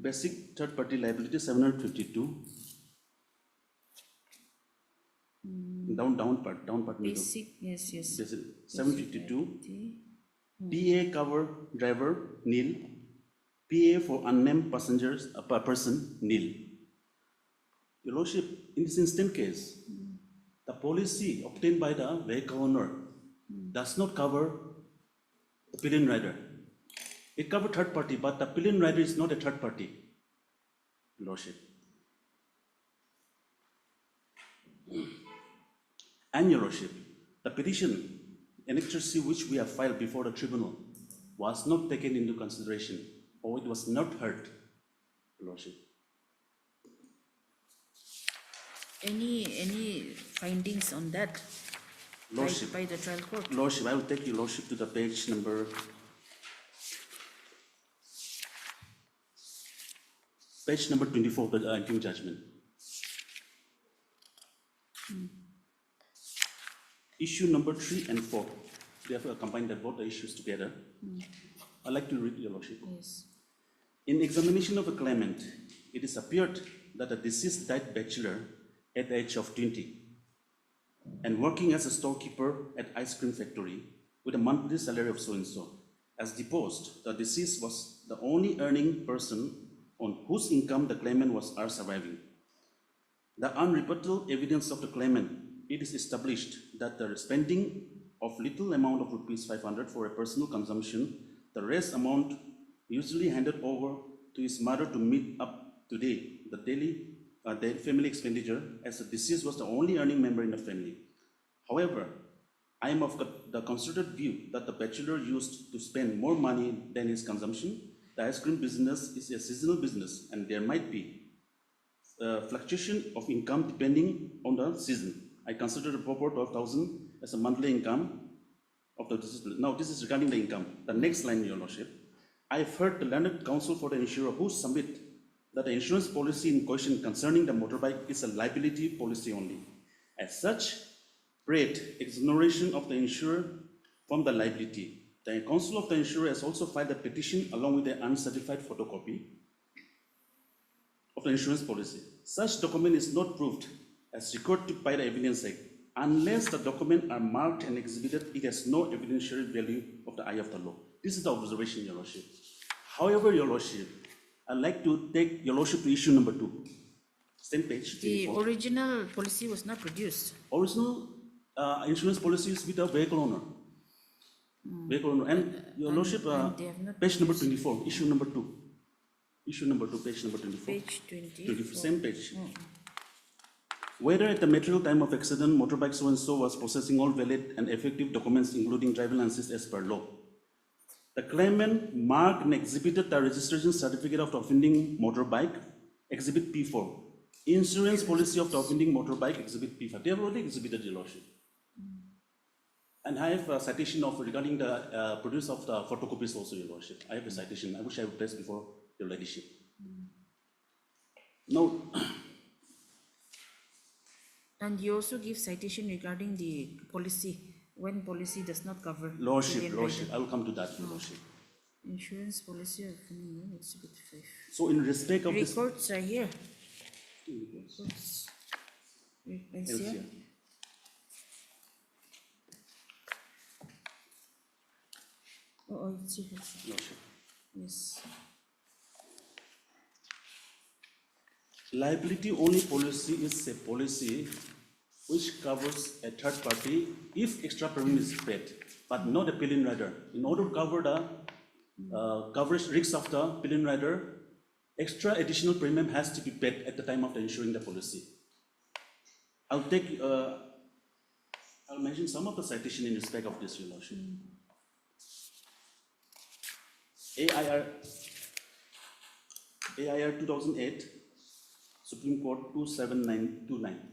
Basic third party liability 752. Down part. Basic, middle. yes. Basic 752. PA cover driver nil. PA for unnamed passengers per person nil. Your Lordship, in this instant case, the policy obtained by the vehicle owner does not cover the pillion rider. It covers third party, but the pillion rider is not a third party, Your Lordship. And Your Lordship, the petition, Annexure C, which we have filed before the tribunal, was not taken into consideration, or it was not heard, Your Lordship. Any findings on that Lordship, by the trial court? Lordship, I will take Your Lordship to the page number 24 of the interim judgment. Issue number 3 and 4. We have combined both the issues together. I'd like to read, Your Lordship. Yes. In examination of a claimant, it is appeared that the deceased died bachelor at the age of 20 and working as a storekeeper at ice cream factory with a monthly salary of so-and-so. As deposed, the deceased was the only earning person on whose income the claimant was surviving. The unrebuttable evidence of the claimant, it is established that the spending of little amount of rupees 500 for a personal consumption, the rest amount usually handed over to his mother to meet up today the daily family expenditure, as the deceased was the only earning member in the family. However, I am of the considered view that the bachelor used to spend more money than his consumption. The ice cream business is a seasonal business, and there might be fluctuation of income depending on the season. I consider the proper 12,000 as a monthly income of the deceased. Now, this is regarding the income. The next line, Your Lordship. I have heard the learned counsel for the insurer who submit that the insurance policy in question concerning the motorbike is a liability policy only. As such, prayed exoneration of the insurer from the liability. The counsel of the insurer has also filed a petition along with an uncertified photocopy of the insurance policy. Such document is not proved as required by the Evidence Act. Unless the documents are marked and exhibited, it has no evidentiary value of the eye of the law. This is the observation, Your Lordship. However, Your Lordship, I'd like to take Your Lordship to issue number 2. Same page. The 24. original policy was not produced. Original insurance policy is with the vehicle owner. Vehicle owner. And Your Lordship, they have not page number 24, issue number 2. Issue number 2, page number 24. Page 24. Same page. Whether at the material time of accident, motorbike so-and-so was possessing all valid and effective documents, including driver license as per law. The claimant marked and exhibited the registration certificate of the offending motorbike, Exhibit P4. Insurance policy of the offending motorbike, Exhibit P5. They have already exhibited, Your Lordship. And I have a citation of regarding the produce of the photocopies also, Your Lordship. I have a citation. I wish I would place before Your Ladyship. No. And you also give citation regarding the policy, when policy does not cover. Lordship, alien Lordship. rider. I will come to that, Your Lordship. Insurance policy of Exhibit 5. So in respect of this. Records are here. Records. LCR. Oh, it's here. Lordship. Yes. Liability only policy is a policy which covers a third party if extra premium is paid, but not a pillion rider. In order to cover the coverage risks of the pillion rider, extra additional premium has to be paid at the time of the insuring the policy. I'll mention some of the citation in respect of this, Your Lordship. AIR 2008, Supreme Court 27929.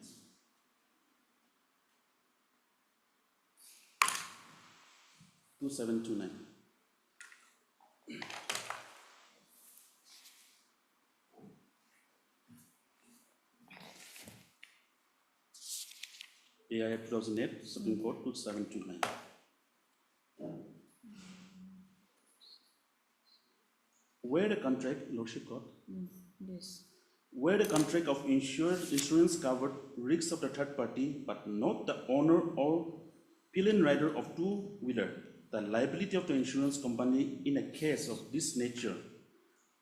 AIR 2008, Supreme Court 2729. Where the contract, Lordship Court, Yes. where the contract of insurance covered risks of the third party, but not the owner or pillion rider of two-wheeler, the liability of the insurance company in a case of this nature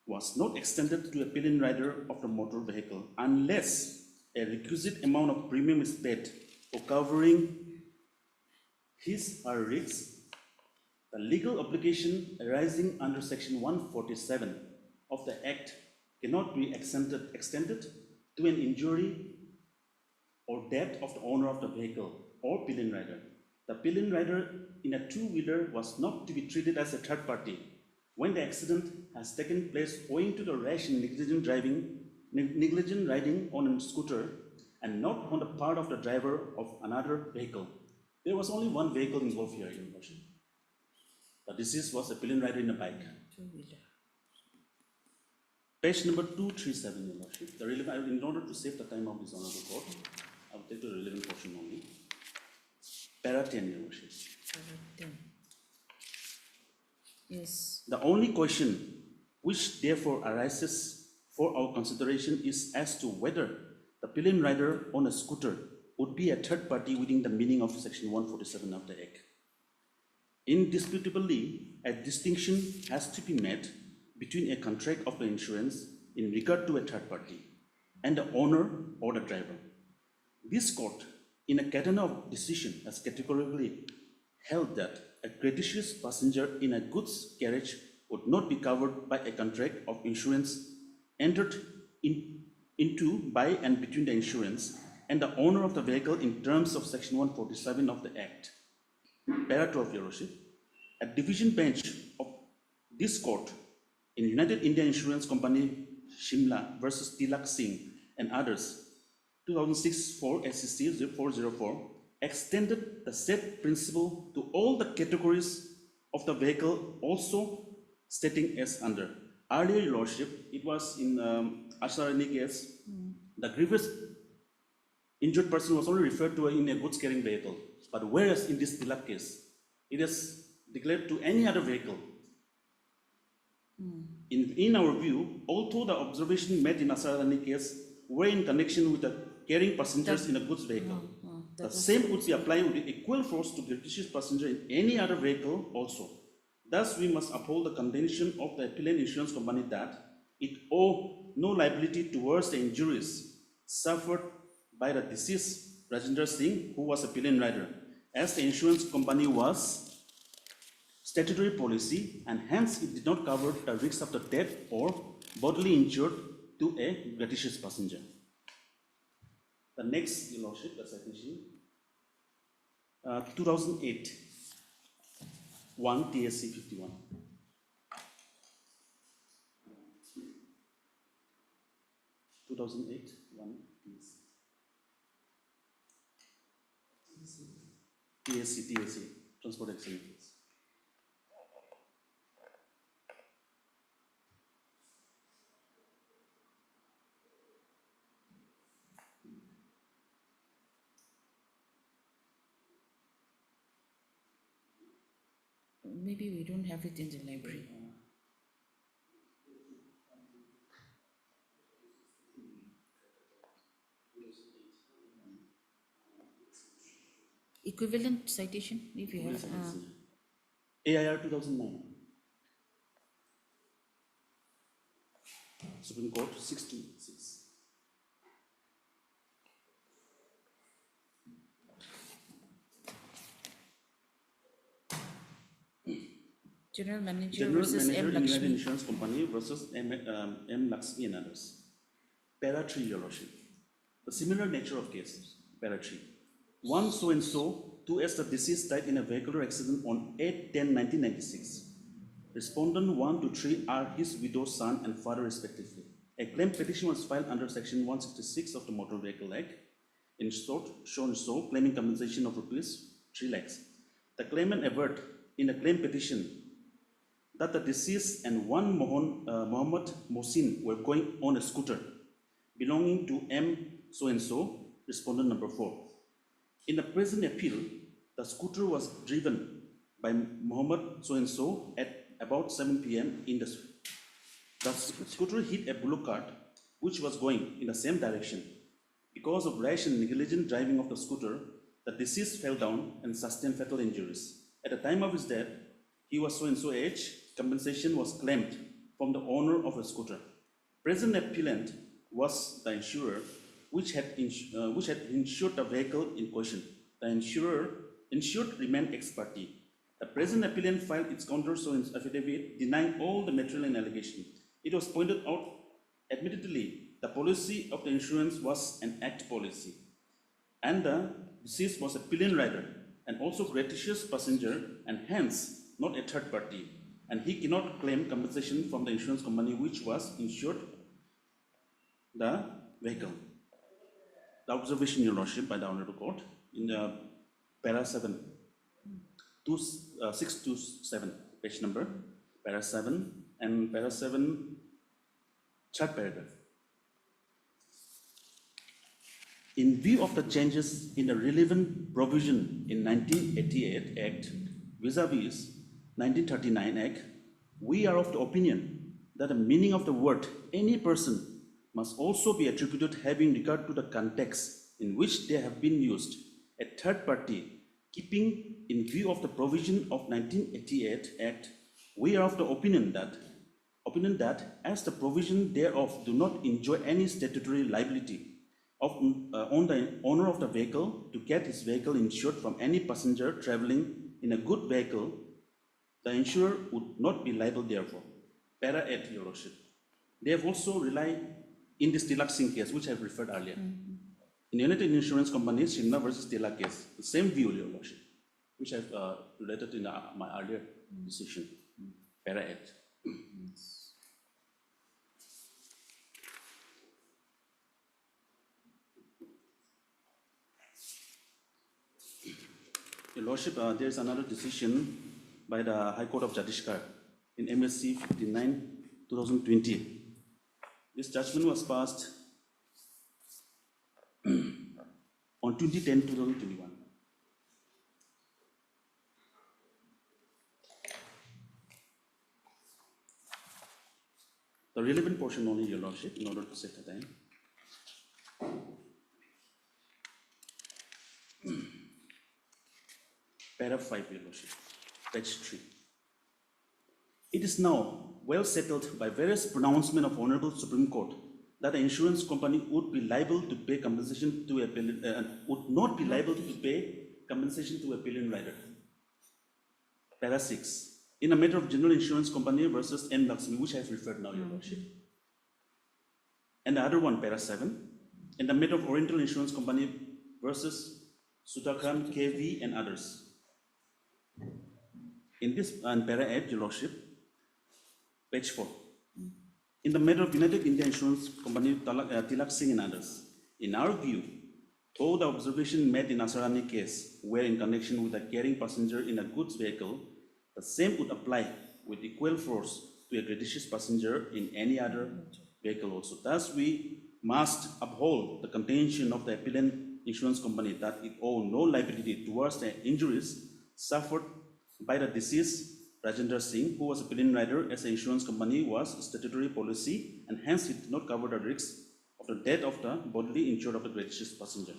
was not extended to a pillion rider of the motor vehicle unless a requisite amount of premium is paid for covering his or her risks. The legal obligation arising under Section 147 of the Act cannot be extended to an injury or death of the owner of the vehicle or pillion rider. The pillion rider in a two-wheeler was not to be treated as a third party when the accident has taken place owing to the rash and negligent riding on a scooter and not on the part of the driver of another vehicle. There was only one vehicle involved here, Your Lordship. The deceased was a pillion rider in a bike. Two-wheeler. Page number 237, Your Lordship. The relevant, in order to save the time of this honorable court, I will take the relevant portion only. Para 10, Your Lordship. Para 10. Yes. The only question which therefore arises for our consideration is as to whether the pillion rider on a scooter would be a third party within the meaning of Section 147 of the Act. Indisputably, a distinction has to be made between a contract of the insurance in regard to a third party and the owner or the driver. This court, in a category decision, has categorically held that a gratuitous passenger in a goods carriage would not be covered by a contract of insurance entered into by and between the insurance and the owner of the vehicle in terms of Section 147 of the Act. Para 12, Your Lordship. A division bench of this court in United India Insurance Company, Shimla versus Tilak Singh and others, 2006-4 SCC 404, extended the said principle to all the categories of the vehicle, also stating as under. Earlier, Your Lordship, it was in Asharani case, the grievous injured person was only referred to in a goods carrying vehicle. But whereas in this Tilak case, it is declared to any other vehicle. In our view, although the observation made in Asarani case were in connection with the carrying passengers in a goods vehicle, the same would be applied with equal force to gratuitous passenger in any other vehicle also. Thus, we must uphold the contention of the appellant insurance company that it owe no liability towards the injuries suffered by the deceased Rajendra Singh, who was a pillion rider, as the insurance company was statutory policy, and hence it did not cover the risks of the death or bodily injured to a gratuitous passenger. The next, Your Lordship, the citation, 2008, 1 TSC 51. 2008, 1 TAC, Transport Accident Case. Maybe we don't have it in the library. Equivalent citation, if you have. AIR 2009. Supreme Court 626. General Manager General versus Manager M. United Lakshmi. Insurance Company versus M. Lakshmi and others. Para 3, Your Lordship. The similar nature of cases. Para 3. One so and so, 2 as the deceased died in a vehicular accident on 8/10/1996. Respondent 1 to 3 are his widow, son, and father respectively. A claim petition was filed under Section 166 of the Motor Vehicle Act, in short, shown so, claiming compensation of rupees 3 lakhs. The claimant averred in a claim petition that the deceased and one Mohammed Mohsin were going on a scooter belonging to M so and so, respondent number 4. In the present appeal, the scooter was driven by Mohammed so and so at about 7 p.m. in the scooter hit a bullock cart which was going in the same direction. Because of rash and negligent driving of the scooter, the deceased fell down and sustained fatal injuries. At the time of his death, he was so and so age. Compensation was claimed from the owner of the scooter. Present appellant was the insurer which had insured the vehicle in question. The insured remained ex parte. The present appellant filed its counter affidavit denying all the material and allegation. It was pointed out, admittedly, the policy of the insurance was an act policy, and the deceased was a pillion rider and also gratuitous passenger, and hence not a third party, and he cannot claim compensation from the insurance company which was insured the vehicle. The observation, Your Lordship, by the Honorable Court in the para 7, 627, page number, para 7, and para 7, third paragraph. In view of the changes in the relevant provision in 1988 Act vis-a-vis 1939 Act, we are of the opinion that the meaning of the word any person must also be attributed having regard to the context in which they have been used. A third party, keeping in view of the provision of 1988 Act, we are of the opinion that as the provision thereof do not enjoy any statutory liability on the owner of the vehicle to get his vehicle insured from any passenger traveling in a good vehicle, the insurer would not be liable therefore. Para 8, Your Lordship. They have also relied in this Tilak Singh case, which I have referred earlier. In United Insurance Company, Shimla versus Tilak case, the same view, Your Lordship, which I have related in my earlier decision. Para 8. Your Lordship, there is another decision by the High Court of Chhattisgarh in MSC 59/2020. This judgment was passed on 2010/2021. The relevant portion only, Your Lordship, in order to save the time. Para 5, Your Lordship, page 3. It is now well settled by various pronouncements of Honorable Supreme Court that the insurance company would be liable to pay compensation to a would not be liable to pay compensation to a pillion rider. Para 6. In a matter of General Insurance Company versus M. Lakshmi, which I have referred now, Your Lordship. And the other one, Para 7. In the matter of Oriental Insurance Company versus Sudhakran, KV, and others. In this, and Para 8, Your Lordship, page 4. In the matter of United India Insurance Company, Tilak Singh and others, in our view, though the observation made in Asarani case were in connection with a carrying passenger in a goods vehicle, the same would apply with equal force to a gratuitous passenger in any other vehicle also. Thus, we must uphold the contention of the appellant insurance company that it owed no liability towards the injuries suffered by the deceased Rajendra Singh, who was a pillion rider as the insurance company was statutory policy, and hence it did not cover the risks of the death of the bodily injured of the gratuitous passenger.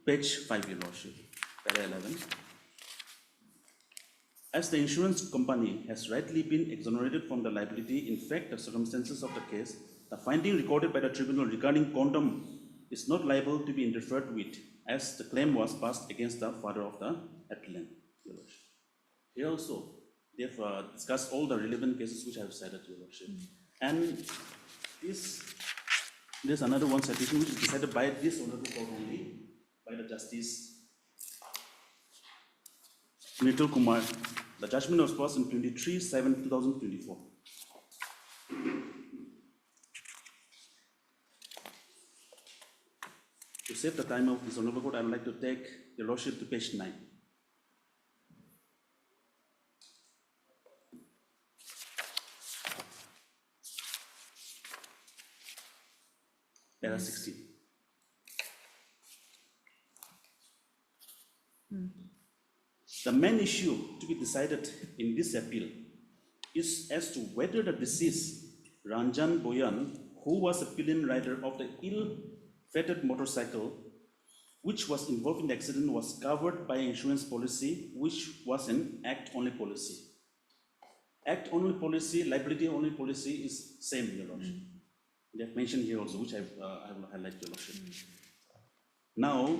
Page 5, Your Lordship, para 11. As the insurance company has rightly been exonerated from the liability, in fact, the circumstances of the case, the finding recorded by the tribunal regarding contempt is not liable to be interfered with, as the claim was passed against the father of the appellant. Here also, they have discussed all the relevant cases which I have cited, Your Lordship. And there's another one citation which is decided by this honorable court only, by the Justice Nitul Kumar. The judgment was passed on 23/7/2024. To save the time of this honorable court, I would like to take Your Lordship to page 9. Para 16. The main issue to be decided in this appeal is as to whether the deceased Ranjan Boyan, who was a pillion rider of the ill-fated motorcycle which was involved in the accident, was covered by insurance policy, which was an act-only policy. Act-only policy, liability-only policy is same, Your Lordship. They have mentioned here also, which I will highlight, Your Lordship. Now,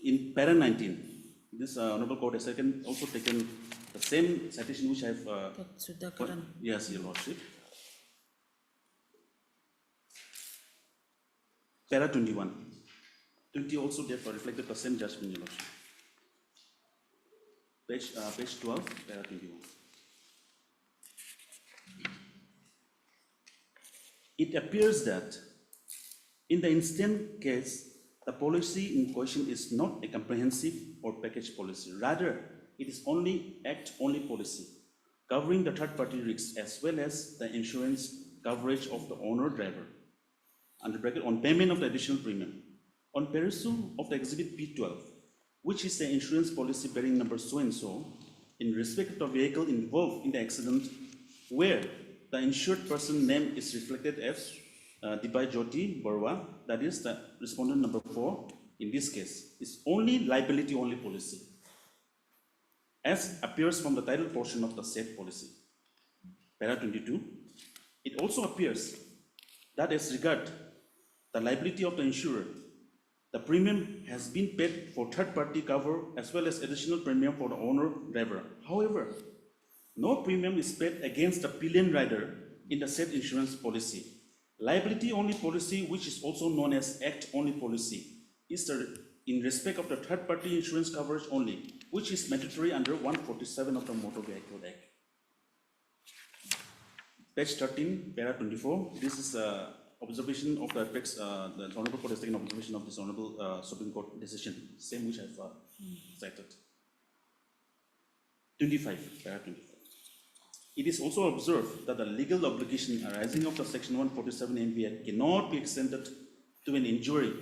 in para 19, this honorable court has also taken the same citation which I have. Yes, Your Lordship. Para 21. 20 also therefore reflected the same judgment, Your Lordship. Page 12, para 21. It appears that in the instant case, the policy in question is not a comprehensive or package policy. Rather, it is only act-only policy, covering the third-party risks as well as the insurance coverage of the owner-driver, under bracket, on payment of the additional premium. On perusal of the exhibit P12, which is the insurance policy bearing number so-and-so, in respect of the vehicle involved in the accident, where the insured person name is reflected as Dibai Jyoti Barwa, that is the respondent number 4 in this case, is only liability-only policy, as appears from the title portion of the said policy. Para 22, it also appears that as regard the liability of the insurer, the premium has been paid for third-party cover as well as additional premium for the owner-driver. However, no premium is paid against the pillion rider in the said insurance policy. Liability-only policy, which is also known as act-only policy, is in respect of the third-party insurance coverage only, which is mandatory under 147 of the Motor Vehicle Act. Page 13, para 24. This is observation of the effects. The Honorable Court has taken observation of this Honorable Supreme Court decision, same which I've cited. 25, para 25. It is also observed that the legal obligation arising of the Section 147 MV Act cannot be extended to an injury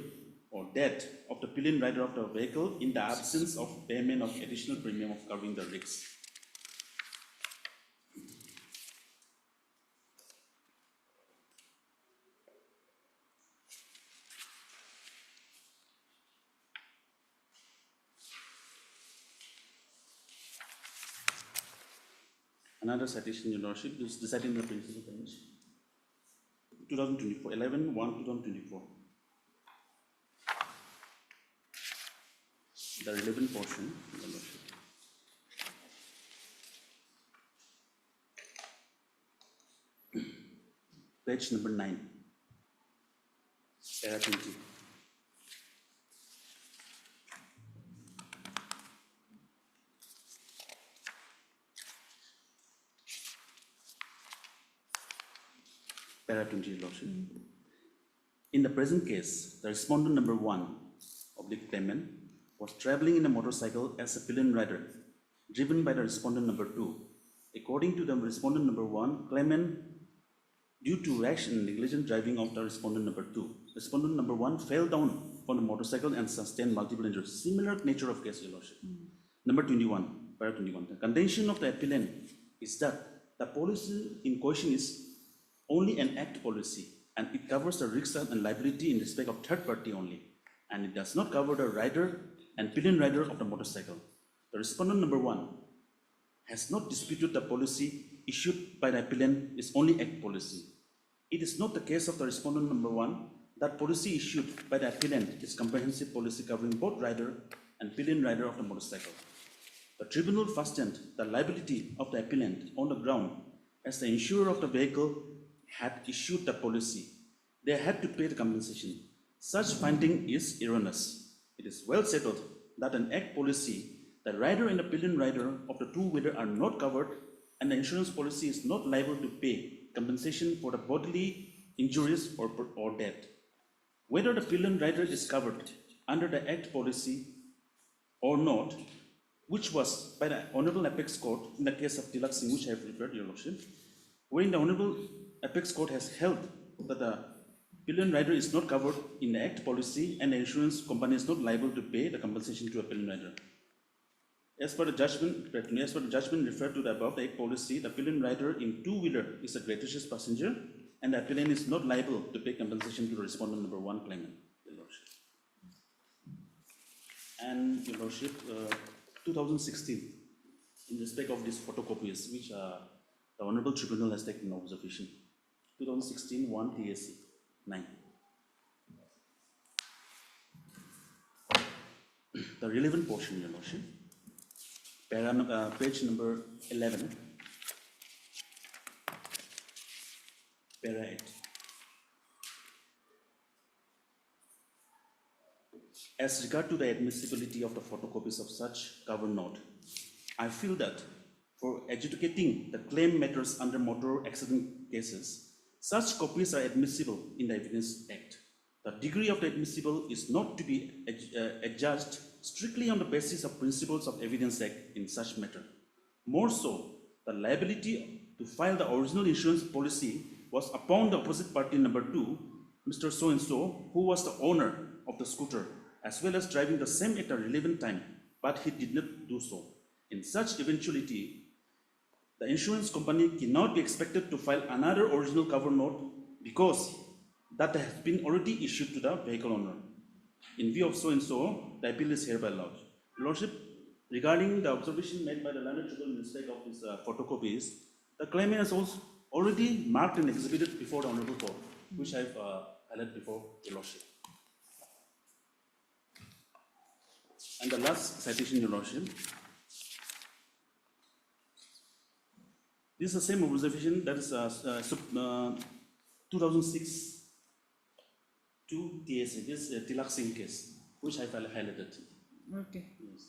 or death of the pillion rider of the vehicle in the absence of payment of additional premium of covering the risks. Another citation, Your Lordship, is deciding the principal bench. 2024, 11/1/2024. The relevant portion, Your Lordship. Page number 9, para 20. Para 20, Your Lordship. In the present case, the respondent number 1, oblique claimant, was traveling in a motorcycle as a pillion rider, driven by the respondent number 2. According to the respondent number 1, claimant, due to rash and negligent driving of the respondent number 2, respondent number 1 fell down on the motorcycle and sustained multiple injuries. Similar nature of case, Your Lordship. Number 21, para 21. The contention of the appellant is that the policy in question is only an act policy, and it covers the risk and liability in respect of third party only, and it does not cover the rider and pillion rider of the motorcycle. The respondent number 1 has not disputed the policy issued by the appellant is only act policy. It is not the case of the respondent number 1 that policy issued by the appellant is comprehensive policy covering both rider and pillion rider of the motorcycle. The tribunal fastened the liability of the appellant on the ground as the insurer of the vehicle had issued the policy. They had to pay the compensation. Such finding is erroneous. It is well settled that an act policy, the rider and the pillion rider of the two-wheeler are not covered, and the insurance policy is not liable to pay compensation for the bodily injuries or death. Whether the pillion rider is covered under the act policy or not, which was by the Honorable Apex Court in the case of Tilak Singh, which I have referred, Your Lordship, wherein the Honorable Apex Court has held that the pillion rider is not covered in the act policy and the insurance company is not liable to pay the compensation to a pillion rider. As per the judgment referred to the above the act policy, the pillion rider in two-wheeler is a gratuitous passenger, and the appellant is not liable to pay compensation to the respondent number 1 claimant, Your Lordship. And Your Lordship, 2016, in respect of these photocopies, which the Honorable Tribunal has taken observation. 2016 1 TSC 9. The relevant portion, Your Lordship, page number 11, para 8. As regard to the admissibility of the photocopies of such cover note, I feel that for adjudicating the claim matters under motor accident cases, such copies are admissible in the Evidence Act. The degree of the admissible is not to be adjudged strictly on the basis of principles of Evidence Act in such matter. More so, the liability to file the original insurance policy was upon the opposite party number 2, Mr. So-and-so, who was the owner of the scooter, as well as driving the same at a relevant time, but he did not do so. In such eventuality, the insurance company cannot be expected to file another original cover note because that has been already issued to the vehicle owner. In view of so-and-so, the appeal is hereby allowed. Lordship, regarding the observation made by the learned tribunal in respect of these photocopies, the claimant has also already marked and exhibited before the Honorable Court, which I have highlighted before Your Lordship. And the last citation, Your Lordship. This is the same observation that is 2006 2 TSA, this Tilak Singh case, which I have highlighted. Okay. Yes.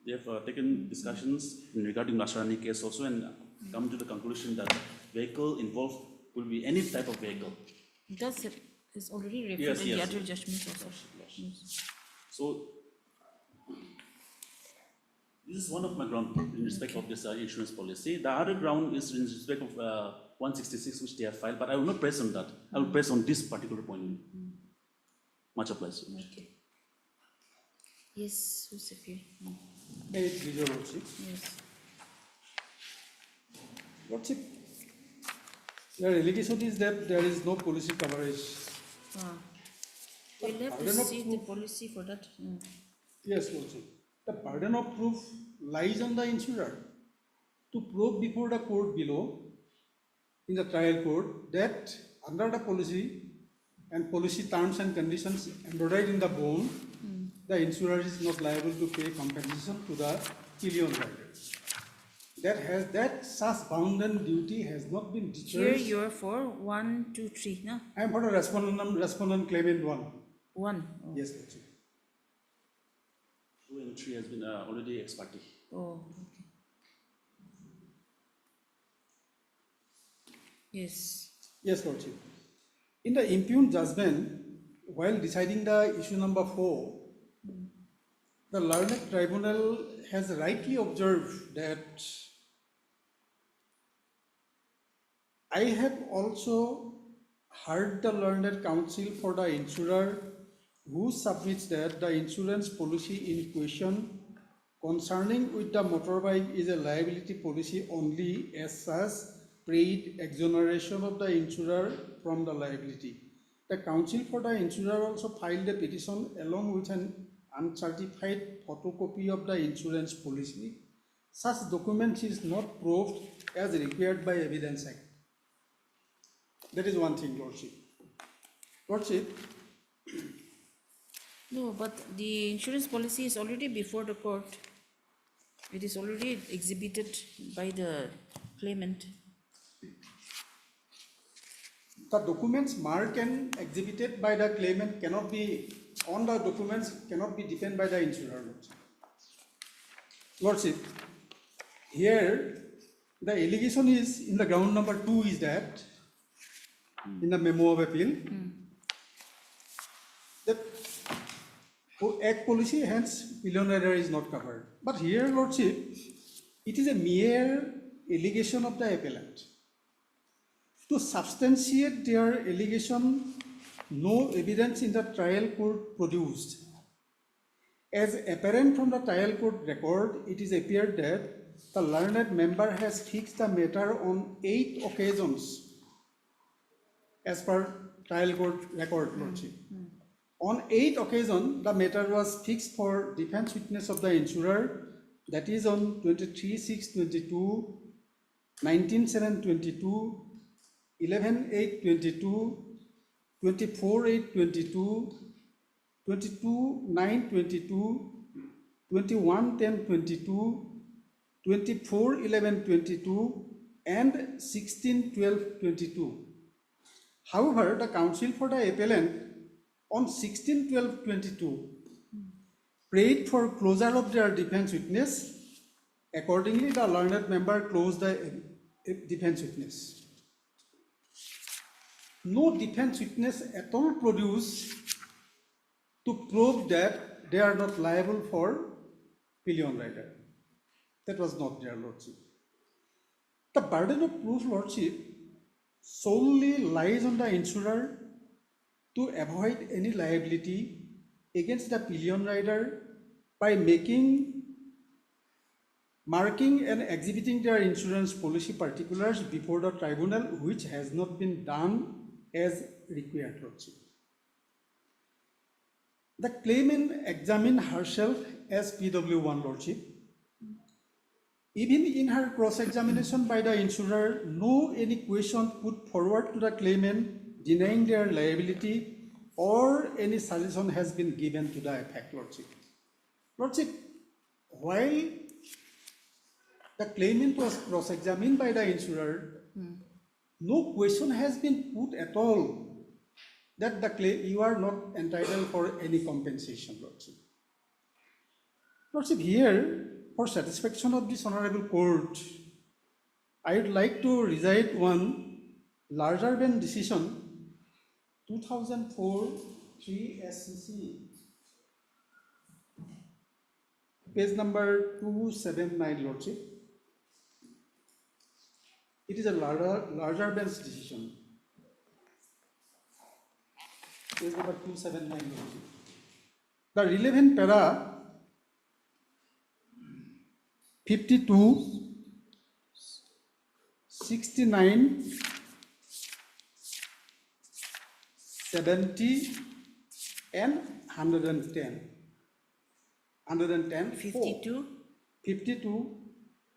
They have taken discussions regarding Nasrani case also and come to the conclusion that vehicle involved will be any type of vehicle. That's it. It's already referred Yes, in yes. the other judgments also. Yes. So, this is one of my ground in respect of this insurance policy. The other ground is in respect of 166, which they have filed, but I will not press on that. I will press on this particular point. Much obliged. Okay. Yes, who's appeal? May it please your Lordship. Yes. Lordship, your allegation is that there is no policy coverage. We'll have to Burden of see the proof- policy for that. Yes, Lordship. The burden of proof lies on the insurer to prove before the court below, in the trial court, that under the policy and policy terms and conditions embodied in the bond, the insurer is not liable to pay compensation to the pillion rider. That such bounden duty has not been Here discharged. you are for 1, 2, 3, no? I am for the respondent claimant 1. 1. Yes, Lordship. True and 3 has been already ex parte. Oh, okay. Yes. Yes, Lordship. In the impugned judgment, while deciding the issue number 4, the learned tribunal has rightly observed that I have also heard the learned counsel for the insurer who submits that the insurance policy in question concerning with the motorbike is a liability policy only as such paid exoneration of the insurer from the liability. The counsel for the insurer also filed a petition along with an uncertified photocopy of the insurance policy. Such document is not proved as required by Evidence Act. That is one thing, Lordship. Lordship, No, but the insurance policy is already before the court. It is already exhibited by the claimant. the documents marked and exhibited by the claimant cannot be, on the documents cannot be depended by the insurer. Lordship, here the allegation is in the ground number 2 is that, in the memo of appeal, that Act policy, hence pillion rider is not covered. But here, Lordship, it is a mere allegation of the appellant. To substantiate their allegation, no evidence in the trial court produced. As apparent from the trial court record, it is appeared that the learned member has fixed the matter on 8 occasions, as per trial court record, Lordship. On 8 occasions, the matter was fixed for defense witness of the insurer, that is on 23/6/22, 19/7/22, 11/8/22, 24/8/22, 22/9/22, 21/10/22, 24/11/22, and 16/12/22. However, the counsel for the appellant on 16/12/22 prayed for closure of their defense witness. Accordingly, the learned member closed the defense witness. No defense witness at all produced to prove that they are not liable for pillion rider. That was not their, Lordship. The burden of proof, Lordship, solely lies on the insurer to avoid any liability against the pillion rider by marking and exhibiting their insurance policy particulars before the tribunal, which has not been done as required, Lordship. The claimant examined herself as PW1, Lordship. Even in her cross-examination by the insurer, no any question put forward to the claimant denying their liability or any suggestion has been given to the effect, Lordship. Lordship, while the claimant was cross-examined by the insurer, no question has been put at all that you are not entitled for any compensation, Lordship. Lordship, here, for satisfaction of this honorable court, I would like to recite one larger than decision, 2004 3 SCC, page number 279, Lordship. It is a larger bench decision. Page number 279, Lordship. The relevant para 52, 69, 70, and 110. 110, 52, 52,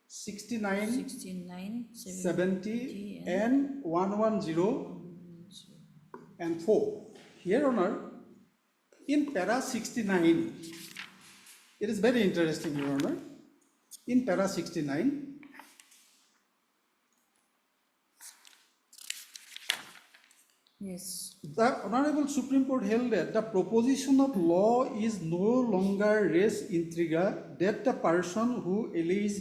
69, 69, 70, and 110 and 4. Here, Honor, in para 69, it is very interesting, Your Honor. In para 69, Yes. The Honorable Supreme Court held that the proposition of law is no longer res intriga that the person who alleges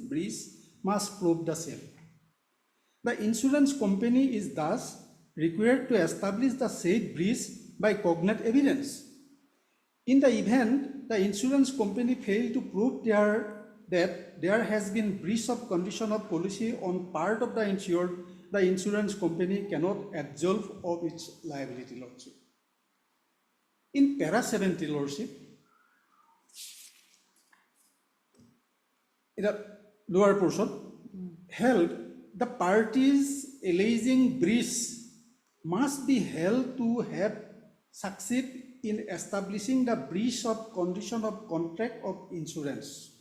breach must prove the same. The insurance company is thus required to establish the said breach by cognate evidence. In the event the insurance company failed to prove that there has been breach of condition of policy on part of the insured, the insurance company cannot absolve of its liability, Lordship. In para 70, Lordship, in the lower portion, held the parties alleging breach must be held to have succeeded in establishing the breach of condition of contract of insurance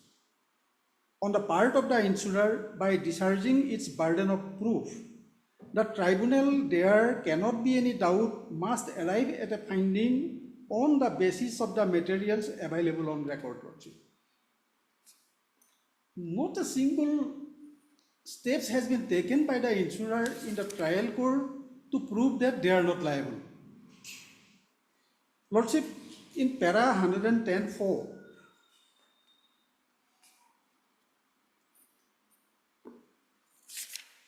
on the part of the insurer by discharging its burden of proof. The tribunal, there cannot be any doubt, must arrive at a finding on the basis of the materials available on record, Lordship. Not a single step has been taken by the insurer in the trial court to prove that they are not liable. Lordship, in para 110(4),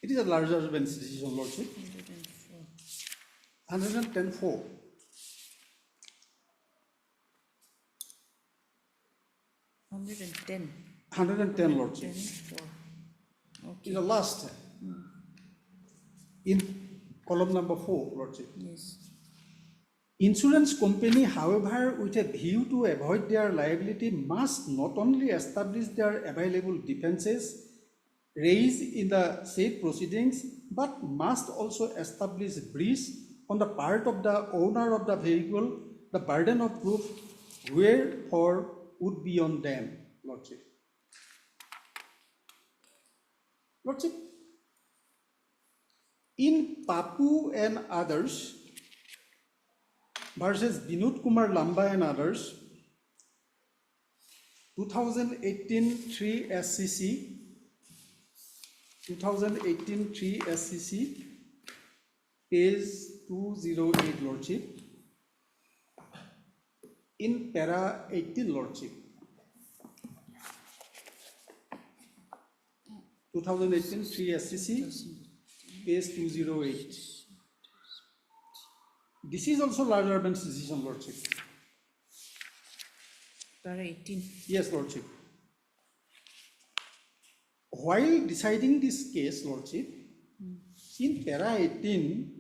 it is a larger bench decision, Lordship. 110(4). 110. 110, Lordship. 104. In the last, in column number 4, Lordship. Yes. Insurance company, however, with a view to avoid their liability, must not only establish their available defenses raised in the said proceedings, but must also establish breach on the part of the owner of the vehicle. The burden of proof, wherefore, would be on them, Lordship. Lordship, in Papu and others versus Vinod Kumar Lamba and others, 2018 3 SCC, 2018 3 SCC, page 208, Lordship. In para 18, Lordship. 2018 3 SCC, page 208. This is also larger bench decision, Lordship. Para 18. Yes, Lordship. While deciding this case, Lordship, in para 18,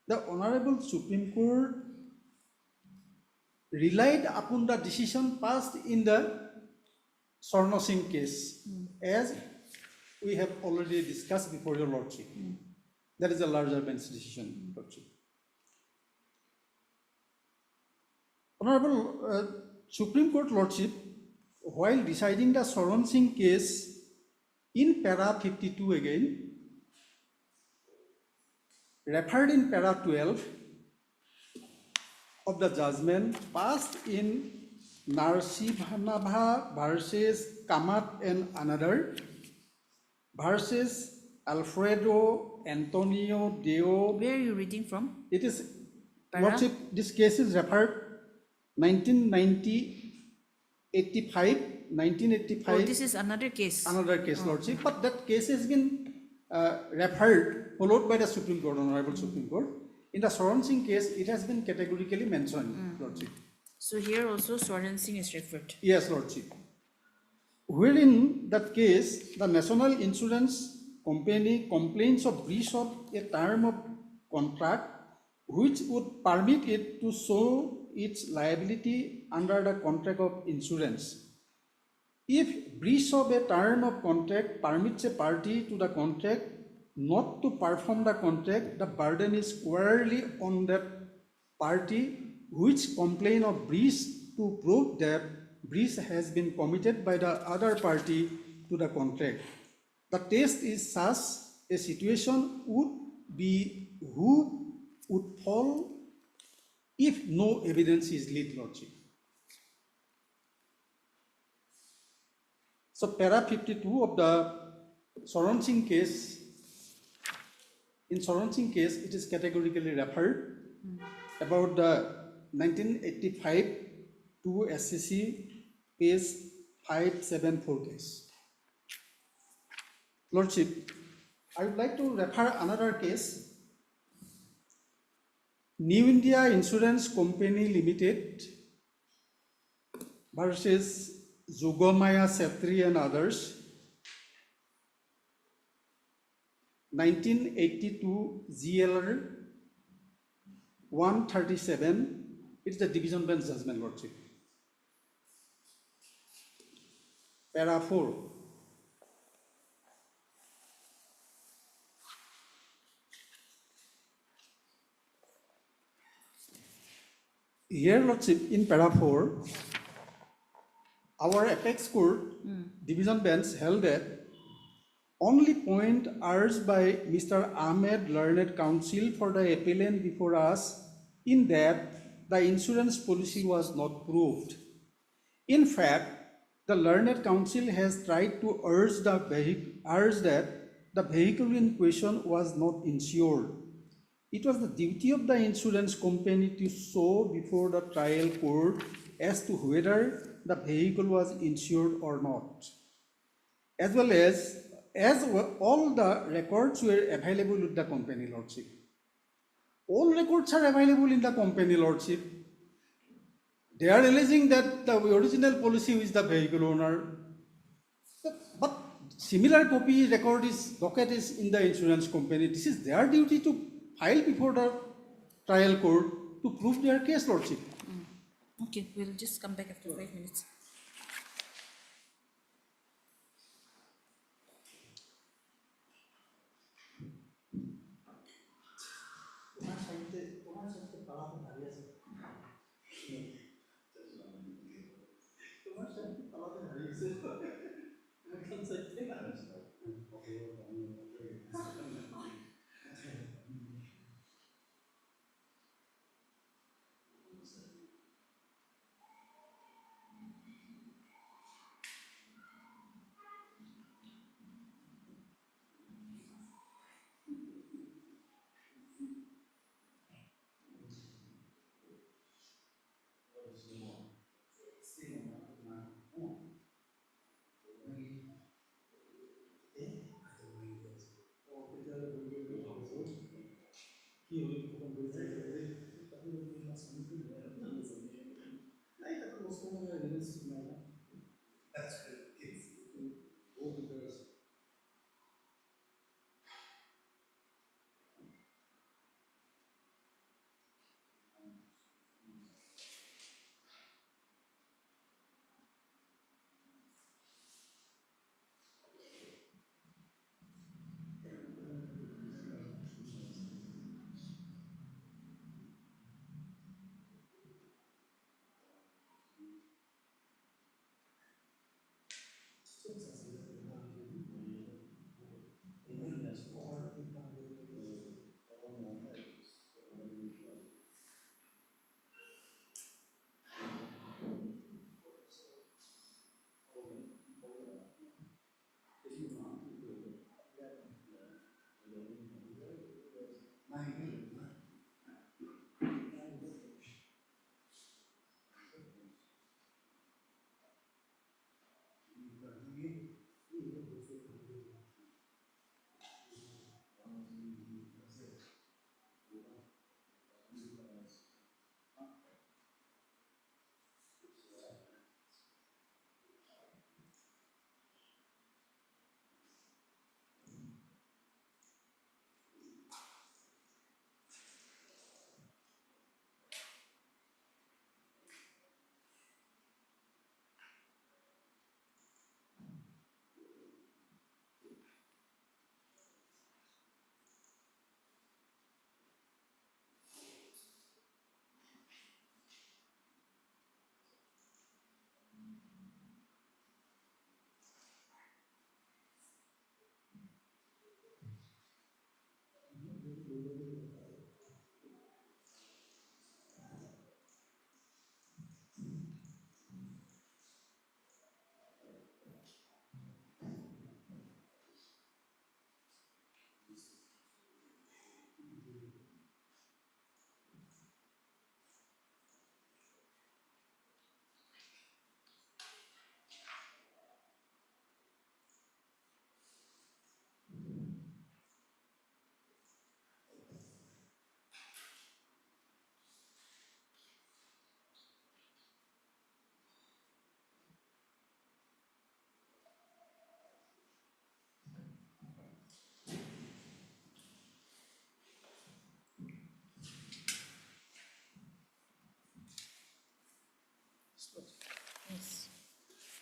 the Honorable Supreme Court relied upon the decision passed in the Swarna Singh case, as we have already discussed before your Lordship. That is a larger bench decision, Lordship. Honorable Supreme Court, Lordship, while deciding the Swarna Singh case in para 52 again, referred in para 12 of the judgment passed in Narsibhanabha versus Kamat and another versus Alfredo Antonio Deo. Where are you reading from? It is, Para? Lordship, this case is referred 1985. Oh, this is another case. Another case, Lordship, but that case has been referred, followed by the Supreme Court, Honorable Supreme Court. In the Swarna Singh case, it has been categorically mentioned, Lordship. So here also Swarna Singh is referred. Yes, Lordship. Wherein that case, the National Insurance Company complains of breach of a term of contract which would permit it to show its liability under the contract of insurance. If breach of a term of contract permits a party to the contract not to perform the contract, the burden is squarely on that party which complain of breach to prove that breach has been committed by the other party to the contract. The test is such a situation would be who would fall if no evidence is lead, Lordship. So para 52 of the Swarna Singh case In Charan Singh case, it is categorically referred about the 1985 to SCC page 574 case. Lordship, I would like to refer another case, New India Insurance Company Limited versus Jugomaya Setri and others, 1982 GLR 137. It's the division bench judgment, Lordship. Para 4. Here, Lordship, in para 4, our apex court division bench held that only point urged by Mr. Ahmed Learned Counsel for the appellant before us in that the insurance policy was not proved. In fact, the Learned Counsel has tried to urge that the vehicle in question was not insured. It was the duty of the insurance company to show before the trial court as to whether the vehicle was insured or not, as well as all the records were available with the company, Lordship. All records are available in the company, Lordship. They are alleging that the original policy is the vehicle owner, but similar copy record is docket is in the insurance company. This is their duty to file before the trial court to prove their case, Lordship. Okay, we'll just come back after 5 minutes.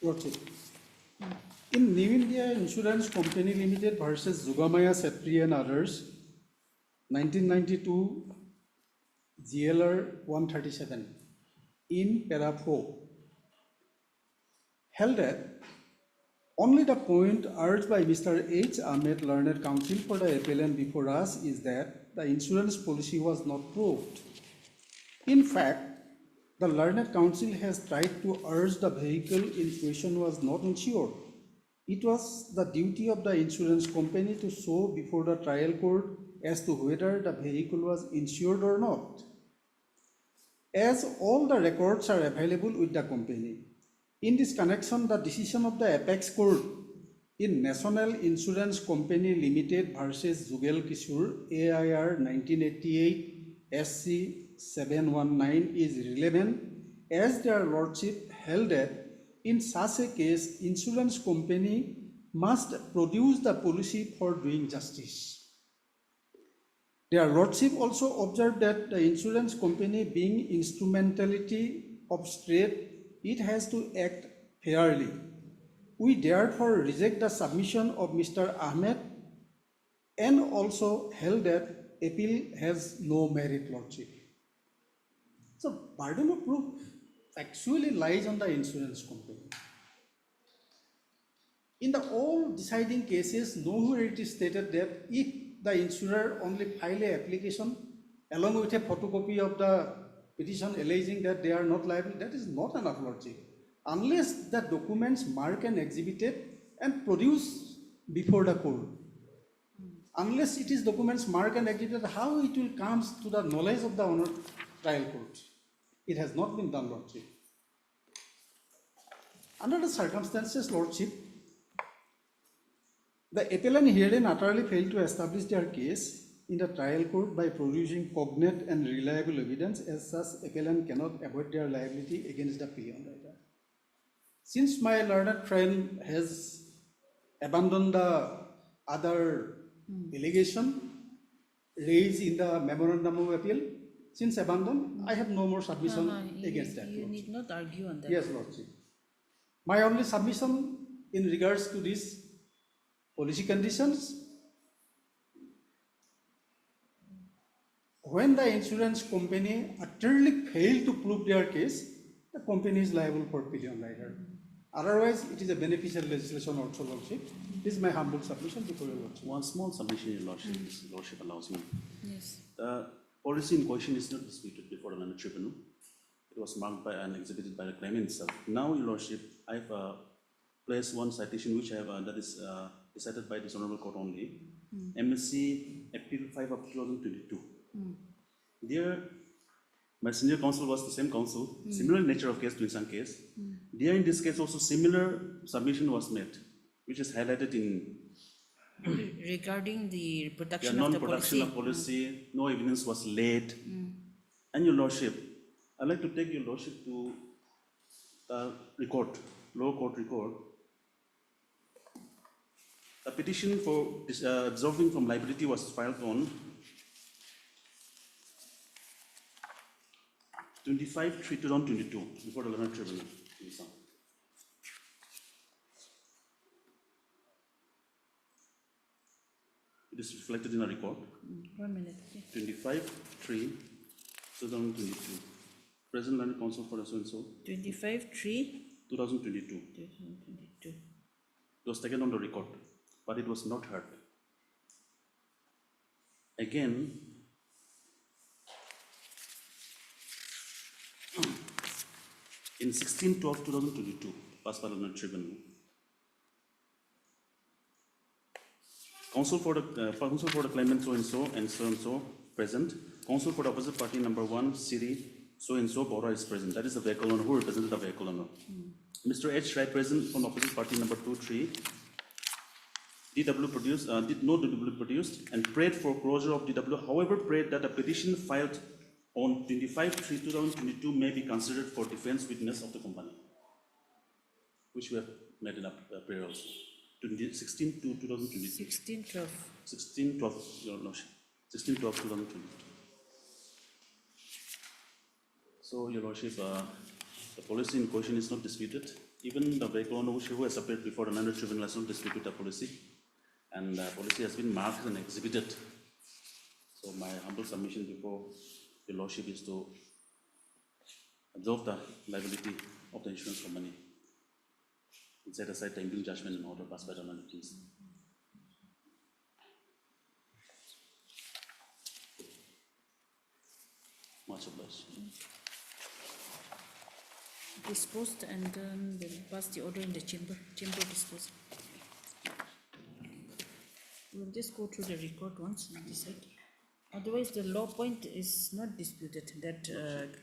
Lordship. In New India Insurance Company Limited versus Zugamaya Setri and others, 1992 GLR 137 in para 4 held that only the point urged by Mr. H. Ahmed, learned counsel for the appellant before us, is that the insurance policy was not proved. In fact, the learned counsel has tried to urge the vehicle in question was not insured. It was the duty of the insurance company to show before the trial court as to whether the vehicle was insured or not. As all the records are available with the company. In this connection, the decision of the Apex Court in National Insurance Company Limited versus Jugal Kishore, AIR 1988 SC 719 is relevant, as their lordship held that in such a case, insurance company must produce the policy for doing justice. Their lordship also observed that the insurance company, being instrumentality of state, it has to act fairly. We therefore reject the submission of Mr. Ahmed and also held that appeal has no merit, lordship. So burden of proof actually lies on the insurance company. In the all deciding cases, nowhere it is stated that if the insurer only file an application along with a photocopy of the petition alleging that they are not liable, that is not enough, lordship. Unless the documents marked and exhibited and produced before the court. Unless it is documents marked and exhibited, how it will come to the knowledge of the honored trial court? It has not been done, lordship. Under the circumstances, lordship, the appellant herein utterly failed to establish their case in the trial court by producing cognate and reliable evidence. As such, appellant cannot avoid their liability against the peon writer. Since my learned friend has abandoned the other allegation raised in the memorandum of appeal, since abandoned, I have no more submission against that. You need not argue on that. Yes, lordship. My only submission in regards to these policy conditions, when the insurance company utterly failed to prove their case, the company is liable for pillion rider. Otherwise, it is a beneficial legislation also, lordship. This is my humble submission before your lordship. One small submission, your lordship, if your lordship allows me. Yes. The policy in question is not disputed before the learned tribunal. It was marked by and exhibited by the claimant itself. Now, your lordship, I have placed one citation which I have that is decided by this honorable court only. MSC April 5 of 2022. There, my senior counsel was the same counsel, similar nature of case to in some case. There in this case also similar submission was made, which is highlighted in regarding the production the of the non-production policy. of policy, no evidence was laid. And your lordship, I'd like to take your lordship to record, lower court record. A petition for absolving from liability was filed on 25/3/2022 before the learned tribunal. It is reflected in a record. 1 minute. Okay. 25/3/2022. Present learned counsel for the so-and-so. 25/3/2022. 2022. It was taken on the record, but it was not heard. Again, in 16/12/2022, passed by the learned tribunal. Counsel for the claimant so and so present. Counsel for the opposite party number 1, Siri, so and so Bora is present. That is the vehicle owner who represented the vehicle owner. Mr. H. Rai present from opposite party number 2, 3. DW produced, did no DW produced and prayed for closure of DW. However, prayed that a petition filed on 25/3/2022 may be considered for defense witness of the company, which we have made in a prayer also. 16/2/2022. 16/12. 16/12, your lordship. 16/12/2022. So, your lordship, The policy in question is not disputed. Even the background who has appeared before the London Tribunal has not disputed the policy. And the policy has been marked and exhibited. So my humble submission before the Lordship is to absorb the liability of the insurance company and set aside the impugn judgment and order passed by the London case. Much obliged. Disposed, and then we'll pass the order in the chamber disposed. We'll just go through the record once and decide. Otherwise, the law point is not disputed, that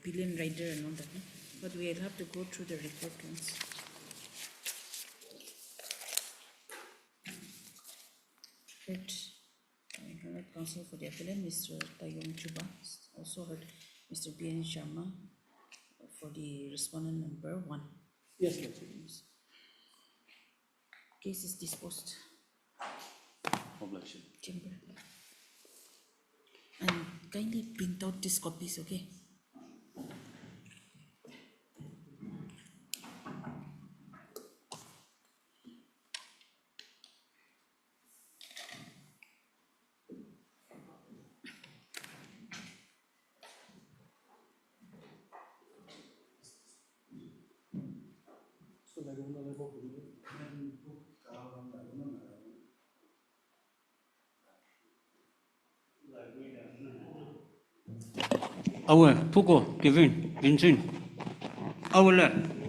pillion rider and all that, no? But we'll have to go through the record once. Heard, I heard counsel for the appellant, Mr. Tayong Chuba, also heard Mr. B.N. Sharma for the respondent number 1. Yes, Lordship. Case is disposed. Obliged. Chamber. And kindly print out these copies, okay? Our Puko, Kevin, Vincent, our lad.